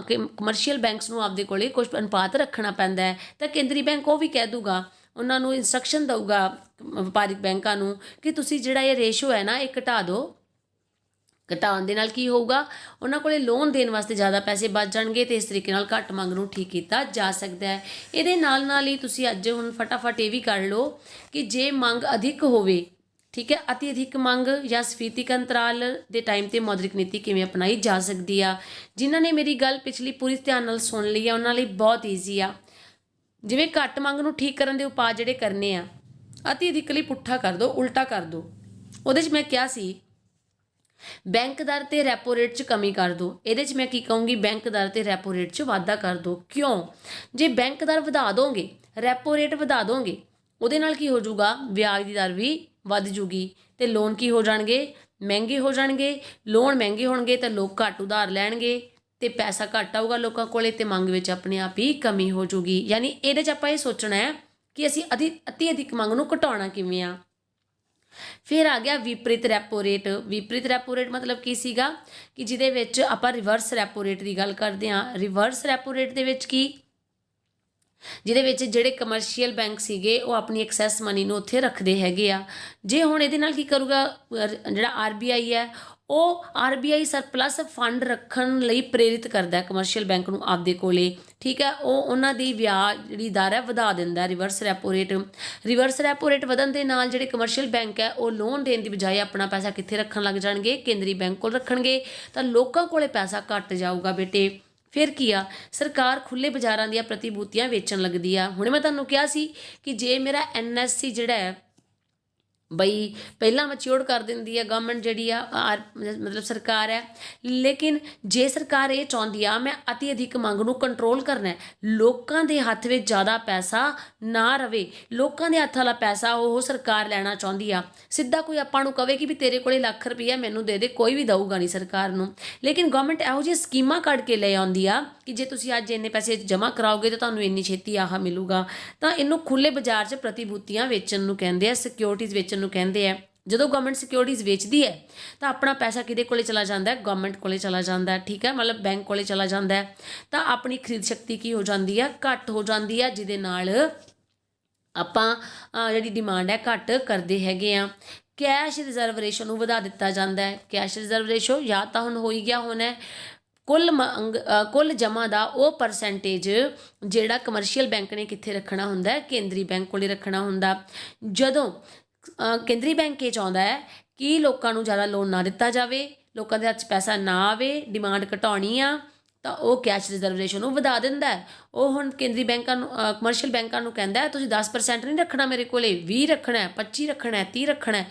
ਕਮਰਸ਼ੀਅਲ ਬੈਂਕਸ ਨੂੰ ਆਪਦੇ ਕੋਲੇ ਕੁਝ ਅਨੁਪਾਤ ਰੱਖਣਾ ਪੈਂਦਾ ਹੈ, ਤਾਂ ਕੇਂਦਰੀ ਬੈਂਕ ਉਹ ਵੀ ਕਹਿ ਦੂਗਾ, ਉਹਨਾਂ ਨੂੰ ਇੰਸਟਰਕਸ਼ਨ ਦਊਗਾ ਵਪਾਰਿਕ ਬੈਂਕਾਂ ਨੂੰ ਕਿ ਤੁਸੀਂ ਜਿਹੜਾ ਇਹ ਰੇਸ਼ੋ ਹੈ ਨਾ ਇਹ ਘਟਾ ਦਿਓ। ਘਟਾਉਣ ਦੇ ਨਾਲ ਕੀ ਹੋਊਗਾ? ਉਹਨਾਂ ਕੋਲੇ ਲੋਨ ਦੇਣ ਵਾਸਤੇ ਜ਼ਿਆਦਾ ਪੈਸੇ ਬਚ ਜਾਣਗੇ ਅਤੇ ਇਸ ਤਰੀਕੇ ਨਾਲ ਘੱਟ ਮੰਗ ਨੂੰ ਠੀਕ ਕੀਤਾ ਜਾ ਸਕਦਾ ਹੈ। ਇਹਦੇ ਨਾਲ ਨਾਲ ਹੀ ਤੁਸੀਂ ਅੱਜ ਹੁਣ ਫਟਾਫਟ ਇਹ ਵੀ ਕਰ ਲਓ ਕਿ ਜੇ ਮੰਗ ਅਧਿਕ ਹੋਵੇ, ਠੀਕ ਹੈ, ਅਤੀ ਅਧਿਕ ਮੰਗ ਜਾਂ ਸਫੀਤੀਕ ਅੰਤਰਾਲ ਦੇ ਟਾਈਮ 'ਤੇ ਮੌਦਰਿਕ ਨੀਤੀ ਕਿਵੇਂ ਅਪਣਾਈ ਜਾ ਸਕਦੀ ਆ। ਜਿਨ੍ਹਾਂ ਨੇ ਮੇਰੀ ਗੱਲ ਪਿਛਲੀ ਪੂਰੀ ਧਿਆਨ ਨਾਲ ਸੁਣ ਲਈ ਆ ਉਹਨਾਂ ਲਈ ਬਹੁਤ ਈਜ਼ੀ ਆ। ਜਿਵੇਂ ਘੱਟ ਮੰਗ ਨੂੰ ਠੀਕ ਕਰਨ ਦੇ ਉਪਾਅ ਜਿਹੜੇ ਕਰਨੇ ਆ, ਅਤੀ ਅਧਿਕ ਲਈ ਪੁੱਠਾ ਕਰ ਦਿਓ, ਉਲਟਾ ਕਰ ਦਿਓ। ਉਹਦੇ 'ਚ ਮੈਂ ਕਿਹਾ ਸੀ ਬੈਂਕ ਦਰ ਤੇ ਰੈਪੋ ਰੇਟ 'ਚ ਕਮੀ ਕਰ ਦਿਓ। ਇਹਦੇ 'ਚ ਮੈਂ ਕੀ ਕਹੂੰਗੀ? ਬੈਂਕ ਦਰ ਤੇ ਰੈਪੋ ਰੇਟ 'ਚ ਵਾਧਾ ਕਰ ਦਿਓ। ਕਿਉਂ? ਜੇ ਬੈਂਕ ਦਰ ਵਧਾ ਦੋਗੇ, ਰੈਪੋ ਰੇਟ ਵਧਾ ਦੋਗੇ, ਉਹਦੇ ਨਾਲ ਕੀ ਹੋ ਜਾਊਗਾ? ਵਿਆਜ ਦੀ ਦਰ ਵੀ ਵੱਧ ਜੂਗੀ ਅਤੇ ਲੋਨ ਕੀ ਹੋ ਜਾਣਗੇ? ਮਹਿੰਗੇ ਹੋ ਜਾਣਗੇ। ਲੋਨ ਮਹਿੰਗੇ ਹੋਣਗੇ ਤਾਂ ਲੋਕ ਘੱਟ ਉਧਾਰ ਲੈਣਗੇ ਅਤੇ ਪੈਸਾ ਘੱਟ ਆਊਗਾ ਲੋਕਾਂ ਕੋਲੇ ਅਤੇ ਮੰਗ ਵਿੱਚ ਆਪਣੇ ਆਪ ਹੀ ਕਮੀ ਹੋ ਜੂਗੀ। ਯਾਨੀ ਇਹਦੇ 'ਚ ਆਪਾਂ ਇਹ ਸੋਚਣਾ ਹੈ ਕਿ ਅਸੀਂ ਅਤੀ ਅਧਿਕ ਮੰਗ ਨੂੰ ਘਟਾਉਣਾ ਕਿਵੇਂ ਆ। ਫਿਰ ਆ ਗਿਆ ਵਿਪਰੀਤ ਰੈਪੋ ਰੇਟ। ਵਿਪਰੀਤ ਰੈਪੋ ਰੇਟ ਮਤਲਬ ਕੀ ਸੀਗਾ ਕਿ ਜਿਹਦੇ ਵਿੱਚ ਆਪਾਂ ਰਿਵਰਸ ਰੈਪੋ ਰੇਟ ਦੀ ਗੱਲ ਕਰਦੇ ਹਾਂ। ਰਿਵਰਸ ਰੈਪੋ ਰੇਟ ਦੇ ਵਿੱਚ ਕੀ? ਜਿਹਦੇ ਵਿੱਚ ਜਿਹੜੇ ਕਮਰਸ਼ੀਅਲ ਬੈਂਕ ਸੀਗੇ ਉਹ ਆਪਣੀ ਐਕਸੈਸ ਮਨੀ ਨੂੰ ਉੱਥੇ ਰੱਖਦੇ ਹੈਗੇ ਆ। ਜੇ ਹੁਣ ਇਹਦੇ ਨਾਲ ਕੀ ਕਰੂਗਾ ਜਿਹੜਾ RBI ਹੈ ਉਹ RBI ਸਰਪਲਸ ਫੰਡ ਰੱਖਣ ਲਈ ਪ੍ਰੇਰਿਤ ਕਰਦਾ ਕਮਰਸ਼ੀਅਲ ਬੈਂਕ ਨੂੰ ਆਪਦੇ ਕੋਲੇ, ਠੀਕ ਹੈ। ਉਹ ਉਹਨਾਂ ਦੀ ਵਿਆਜ ਜਿਹੜੀ ਦਰ ਹੈ ਵਧਾ ਦਿੰਦਾ, ਰਿਵਰਸ ਰੈਪੋ ਰੇਟ ਵਧਣ ਦੇ ਨਾਲ ਜਿਹੜੇ ਕਮਰਸ਼ੀਅਲ ਬੈਂਕ ਹੈ ਉਹ ਲੋਨ ਦੇਣ ਦੀ ਬਜਾਏ ਆਪਣਾ ਪੈਸਾ ਕਿੱਥੇ ਰੱਖਣ ਲੱਗ ਜਾਣਗੇ, ਕੇਂਦਰੀ ਬੈਂਕ ਕੋਲ ਰੱਖਣਗੇ, ਤਾਂ ਲੋਕਾਂ ਕੋਲੇ ਪੈਸਾ ਘੱਟ ਜਾਊਗਾ ਬੇਟੇ। ਫਿਰ ਕੀ ਆ, ਸਰਕਾਰ ਖੁੱਲ੍ਹੇ ਬਾਜ਼ਾਰਾਂ ਦੀਆਂ ਪ੍ਰਤੀਭੂਤੀਆਂ ਵੇਚਣ ਲੱਗਦੀ ਆ। ਹੁਣੇ ਮੈਂ ਤੁਹਾਨੂੰ ਕਿਹਾ ਸੀ ਕਿ ਜੇ ਮੇਰਾ NSC ਜਿਹੜਾ ਹੈ ਬਈ ਪਹਿਲਾਂ ਮੈਚਿਓਰ ਕਰ ਦਿੰਦੀ ਹੈ ਗਵਰਨਮੈਂਟ ਜਿਹੜੀ ਆ ਮਤਲਬ ਸਰਕਾਰ ਹੈ, ਲੇਕਿਨ ਜੇ ਸਰਕਾਰ ਇਹ ਚਾਹੁੰਦੀ ਆ ਮੈਂ ਅਤੀ ਅਧਿਕ ਮੰਗ ਨੂੰ ਕੰਟਰੋਲ ਕਰਨਾ, ਲੋਕਾਂ ਦੇ ਹੱਥ ਵਿੱਚ ਜ਼ਿਆਦਾ ਪੈਸਾ ਨਾ ਰਵੇ, ਲੋਕਾਂ ਦੇ ਹੱਥ ਵਾਲਾ ਪੈਸਾ ਉਹ ਸਰਕਾਰ ਲੈਣਾ ਚਾਹੁੰਦੀ ਆ। ਸਿੱਧਾ ਕੋਈ ਆਪਾਂ ਨੂੰ ਕਵੇ ਕਿ ਵੀ ਤੇਰੇ ਕੋਲੇ ਲੱਖ ਰੁਪਈਆ ਮੈਨੂੰ ਦੇ ਦੇ, ਕੋਈ ਵੀ ਦਊਗਾ ਨਹੀਂ ਸਰਕਾਰ ਨੂੰ, ਲੇਕਿਨ ਗਵਰਨਮੈਂਟ ਇਹੋ ਜਿਹੀਆਂ ਸਕੀਮਾਂ ਕੱਢ ਕੇ ਲੈ ਆਉਂਦੀ ਆ ਕਿ ਜੇ ਤੁਸੀਂ ਅੱਜ ਇੰਨੇ ਪੈਸੇ ਜਮ੍ਹਾਂ ਕਰਾਓਗੇ ਤਾਂ ਤੁਹਾਨੂੰ ਇੰਨੀ ਛੇਤੀ ਆਹ ਮਿਲੂਗਾ। ਤਾਂ ਇਹਨੂੰ ਖੁੱਲ੍ਹੇ ਬਾਜ਼ਾਰ 'ਚ ਪ੍ਰਤੀਭੂਤੀਆਂ ਵੇਚਣ ਨੂੰ ਕਹਿੰਦੇ ਆ, ਸਿਕਿਉਰਿਟੀਜ਼ ਵੇਚਣ ਨੂੰ ਕਹਿੰਦੇ ਆ। ਜਦੋਂ ਗਵਰਨਮੈਂਟ ਸਿਕਿਉਰਿਟੀਜ਼ ਵੇਚਦੀ ਹੈ ਤਾਂ ਆਪਣਾ ਪੈਸਾ ਕਿਹਦੇ ਕੋਲੇ ਚਲਾ ਜਾਂਦਾ ਹੈ, ਗਵਰਨਮੈਂਟ ਕੋਲੇ ਚਲਾ ਜਾਂਦਾ, ਠੀਕ ਹੈ, ਮਤਲਬ ਬੈਂਕ ਕੋਲੇ ਚਲਾ ਜਾਂਦਾ ਹੈ। ਤਾਂ ਆਪਣੀ ਖਰੀਦ ਸ਼ਕਤੀ ਕੀ ਹੋ ਜਾਂਦੀ ਆ, ਘੱਟ ਹੋ ਜਾਂਦੀ ਆ, ਜਿਹਦੇ ਨਾਲ ਆਪਾਂ ਜਿਹੜੀ ਡਿਮਾਂਡ ਹੈ ਘੱਟ ਕਰਦੇ ਹੈਗੇ ਆ। ਕੈਸ਼ ਰਿਜ਼ਰਵ ਰੇਸ਼ੋ ਨੂੰ ਵਧਾ ਦਿੱਤਾ ਜਾਂਦਾ ਹੈ। ਕੈਸ਼ ਰਿਜ਼ਰਵ ਰੇਸ਼ੋ ਜਾਂ ਤਾਂ ਹੁਣ ਹੋ ਹੀ ਗਿਆ ਹੋਣਾ ਕੁੱਲ ਜਮ੍ਹਾਂ ਦਾ ਉਹ ਪਰਸੈਂਟੇਜ ਜਿਹੜਾ ਕਮਰਸ਼ੀਅਲ ਬੈਂਕ ਨੇ ਕਿੱਥੇ ਰੱਖਣਾ ਹੁੰਦਾ, ਕੇਂਦਰੀ ਬੈਂਕ ਕੋਲੇ ਰੱਖਣਾ ਹੁੰਦਾ। ਜਦੋਂ ਕੇਂਦਰੀ ਬੈਂਕ ਇਹ ਚਾਹੁੰਦਾ ਹੈ ਕਿ ਲੋਕਾਂ ਨੂੰ ਜ਼ਿਆਦਾ ਲੋਨ ਨਾ ਦਿੱਤਾ ਜਾਵੇ, ਲੋਕਾਂ ਦੇ ਹੱਥ 'ਚ ਪੈਸਾ ਨਾ ਆਵੇ, ਡਿਮਾਂਡ ਘਟਾਉਣੀ ਆ, ਤਾਂ ਉਹ ਕੈਸ਼ ਰਿਜ਼ਰਵ ਰੇਸ਼ੋ ਨੂੰ ਵਧਾ ਦਿੰਦਾ। ਉਹ ਹੁਣ ਕੇਂਦਰੀ ਬੈਂਕਾਂ ਨੂੰ ਕਮਰਸ਼ੀਅਲ ਬੈਂਕਾਂ ਨੂੰ ਕਹਿੰਦਾ ਤੁਸੀਂ 10% ਨਹੀਂ ਰੱਖਣਾ ਮੇਰੇ ਕੋਲੇ, 20 ਰੱਖਣਾ, 25 ਰੱਖਣਾ, 30 ਰੱਖਣਾ।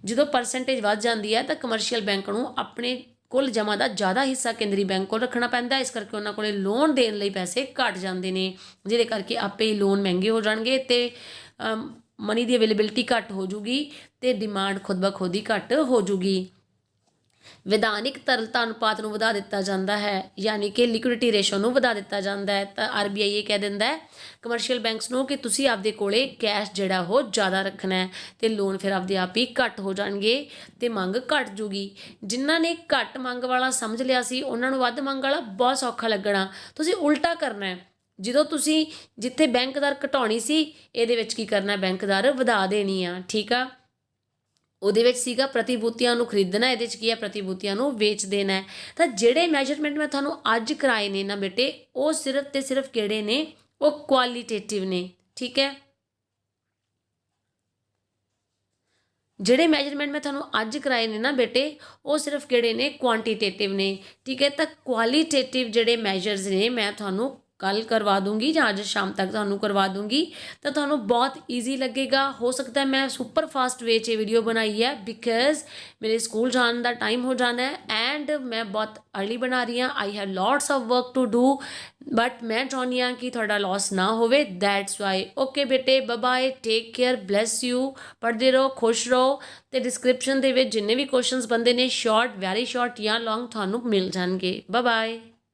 ਜਦੋਂ ਪਰਸੈਂਟੇਜ ਵੱਧ ਜਾਂਦੀ ਹੈ ਤਾਂ ਕਮਰਸ਼ੀਅਲ ਬੈਂਕ ਨੂੰ ਆਪਣੇ ਕੁੱਲ ਜਮ੍ਹਾਂ ਦਾ ਜ਼ਿਆਦਾ ਹਿੱਸਾ ਕੇਂਦਰੀ ਬੈਂਕ ਕੋਲ ਰੱਖਣਾ ਪੈਂਦਾ। ਇਸ ਕਰਕੇ ਉਹਨਾਂ ਕੋਲੇ ਲੋਨ ਦੇਣ ਲਈ ਪੈਸੇ ਘੱਟ ਜਾਂਦੇ ਨੇ, ਜਿਹਦੇ ਕਰਕੇ ਆਪੇ ਹੀ ਲੋਨ ਮਹਿੰਗੇ ਹੋ ਜਾਣਗੇ ਅਤੇ ਮਨੀ ਦੀ ਅਵੇਲੇਬਿਲਿਟੀ ਘੱਟ ਹੋ ਜੂਗੀ ਅਤੇ ਡਿਮਾਂਡ ਖੁਦ ਬ ਖੁਦ ਹੀ ਘੱਟ ਹੋ ਜੂਗੀ। ਵਿਧਾਨਿਕ ਤਰਲਤਾ ਅਨੁਪਾਤ ਨੂੰ ਵਧਾ ਦਿੱਤਾ ਜਾਂਦਾ ਹੈ, ਯਾਨੀ ਕਿ ਲਿਕੁਇਡਿਟੀ ਰੇਸ਼ੋ ਨੂੰ ਵਧਾ ਦਿੱਤਾ ਜਾਂਦਾ ਹੈ। ਤਾਂ RBI ਇਹ ਕਹਿ ਦਿੰਦਾ ਹੈ ਕਮਰਸ਼ੀਅਲ ਬੈਂਕਸ ਨੂੰ ਕਿ ਤੁਸੀਂ ਆਪਦੇ ਕੋਲੇ ਕੈਸ਼ ਜਿਹੜਾ ਉਹ ਜ਼ਿਆਦਾ ਰੱਖਣਾ ਹੈ ਅਤੇ ਲੋਨ ਫਿਰ ਆਪਦੇ ਆਪ ਹੀ ਘੱਟ ਹੋ ਜਾਣਗੇ ਅਤੇ ਮੰਗ ਘੱਟ ਜੂਗੀ। ਜਿਨ੍ਹਾਂ ਨੇ ਘੱਟ ਮੰਗ ਵਾਲਾ ਸਮਝ ਲਿਆ ਸੀ ਉਹਨਾਂ ਨੂੰ ਵੱਧ ਮੰਗ ਵਾਲਾ ਬਹੁਤ ਸੌਖਾ ਲੱਗਣਾ। ਤੁਸੀਂ ਉਲਟਾ ਕਰਨਾ, ਜਦੋਂ ਤੁਸੀਂ ਜਿੱਥੇ ਬੈਂਕ ਦਰ ਘਟਾਉਣੀ ਸੀ ਇਹਦੇ ਵਿੱਚ ਕੀ ਕਰਨਾ, ਬੈਂਕ ਦਰ ਵਧਾ ਦੇਣੀ ਆ, ਠੀਕ ਆ। ਉਹਦੇ ਵਿੱਚ ਸੀਗਾ ਪ੍ਰਤੀਭੂਤੀਆਂ ਨੂੰ ਖਰੀਦਣਾ, ਇਹਦੇ 'ਚ ਕੀ ਹੈ ਪ੍ਰਤੀਭੂਤੀਆਂ ਨੂੰ ਵੇਚ ਦੇਣਾ। ਤਾਂ ਜਿਹੜੇ ਮੈਜਰਮੈਂਟ ਮੈਂ ਤੁਹਾਨੂੰ ਅੱਜ ਕਰਾਏ ਨੇ ਨਾ ਬੇਟੇ, ਉਹ ਸਿਰਫ ਅਤੇ ਸਿਰਫ ਕਿਹੜੇ ਨੇ, ਉਹ ਕੁਆਲੀਟੇਟਿਵ ਨੇ, ਠੀਕ ਹੈ। ਜਿਹੜੇ ਮੈਜਰਮੈਂਟ ਮੈਂ ਤੁਹਾਨੂੰ ਅੱਜ ਕਰਾਏ ਨੇ ਨਾ ਬੇਟੇ, ਉਹ ਸਿਰਫ ਕਿਹੜੇ ਨੇ, ਕੁਆਂਟੀਟੇਟਿਵ ਨੇ, ਠੀਕ ਹੈ। ਤਾਂ ਕੁਆਲੀਟੇਟਿਵ ਜਿਹੜੇ ਮੈਜਰਸ ਨੇ ਮੈਂ ਤੁਹਾਨੂੰ ਕੱਲ੍ਹ ਕਰਵਾ ਦੂੰਗੀ ਜਾਂ ਅੱਜ ਸ਼ਾਮ ਤੱਕ ਤੁਹਾਨੂੰ ਕਰਵਾ ਦੂੰਗੀ, ਤਾਂ ਤੁਹਾਨੂੰ ਬਹੁਤ ਈਜ਼ੀ ਲੱਗੇਗਾ। ਹੋ ਸਕਦਾ ਮੈਂ ਸੁਪਰ ਫਾਸਟ ਵੇ 'ਚ ਇਹ ਵੀਡੀਓ ਬਣਾਈ ਹੈ ਬਿਕਾਜ਼ ਮੇਰੇ ਸਕੂਲ ਜਾਣ ਦਾ ਟਾਈਮ ਹੋ ਜਾਣਾ ਹੈ ਐਂਡ ਮੈਂ ਬਹੁਤ ਅਰਲੀ ਬਣਾ ਰਹੀ ਹਾਂ। I have lots of work to do, but ਮੈਂ ਚਾਹੁੰਦੀ ਹਾਂ ਕਿ ਤੁਹਾਡਾ ਲੋਸ ਨਾ ਹੋਵੇ, ਦੈਟਸ ਵਾਈ। ਓਕੇ ਬੇਟੇ, bye bye, take care, bless you, ਪੜ੍ਹਦੇ ਰਹੋ, ਖੁਸ਼ ਰਹੋ। ਅਤੇ ਡਿਸਕ੍ਰਿਪਸ਼ਨ ਦੇ ਵਿੱਚ ਜਿੰਨੇ ਵੀ ਕੁਐਸਚਨਸ ਬਣਦੇ ਨੇ ਸ਼ਾਰਟ, ਵੈਰੀ ਸ਼ਾਰਟ ਜਾਂ ਲੌਂਗ ਤੁਹਾਨੂੰ ਮਿਲ ਜਾਣਗੇ। Bye bye.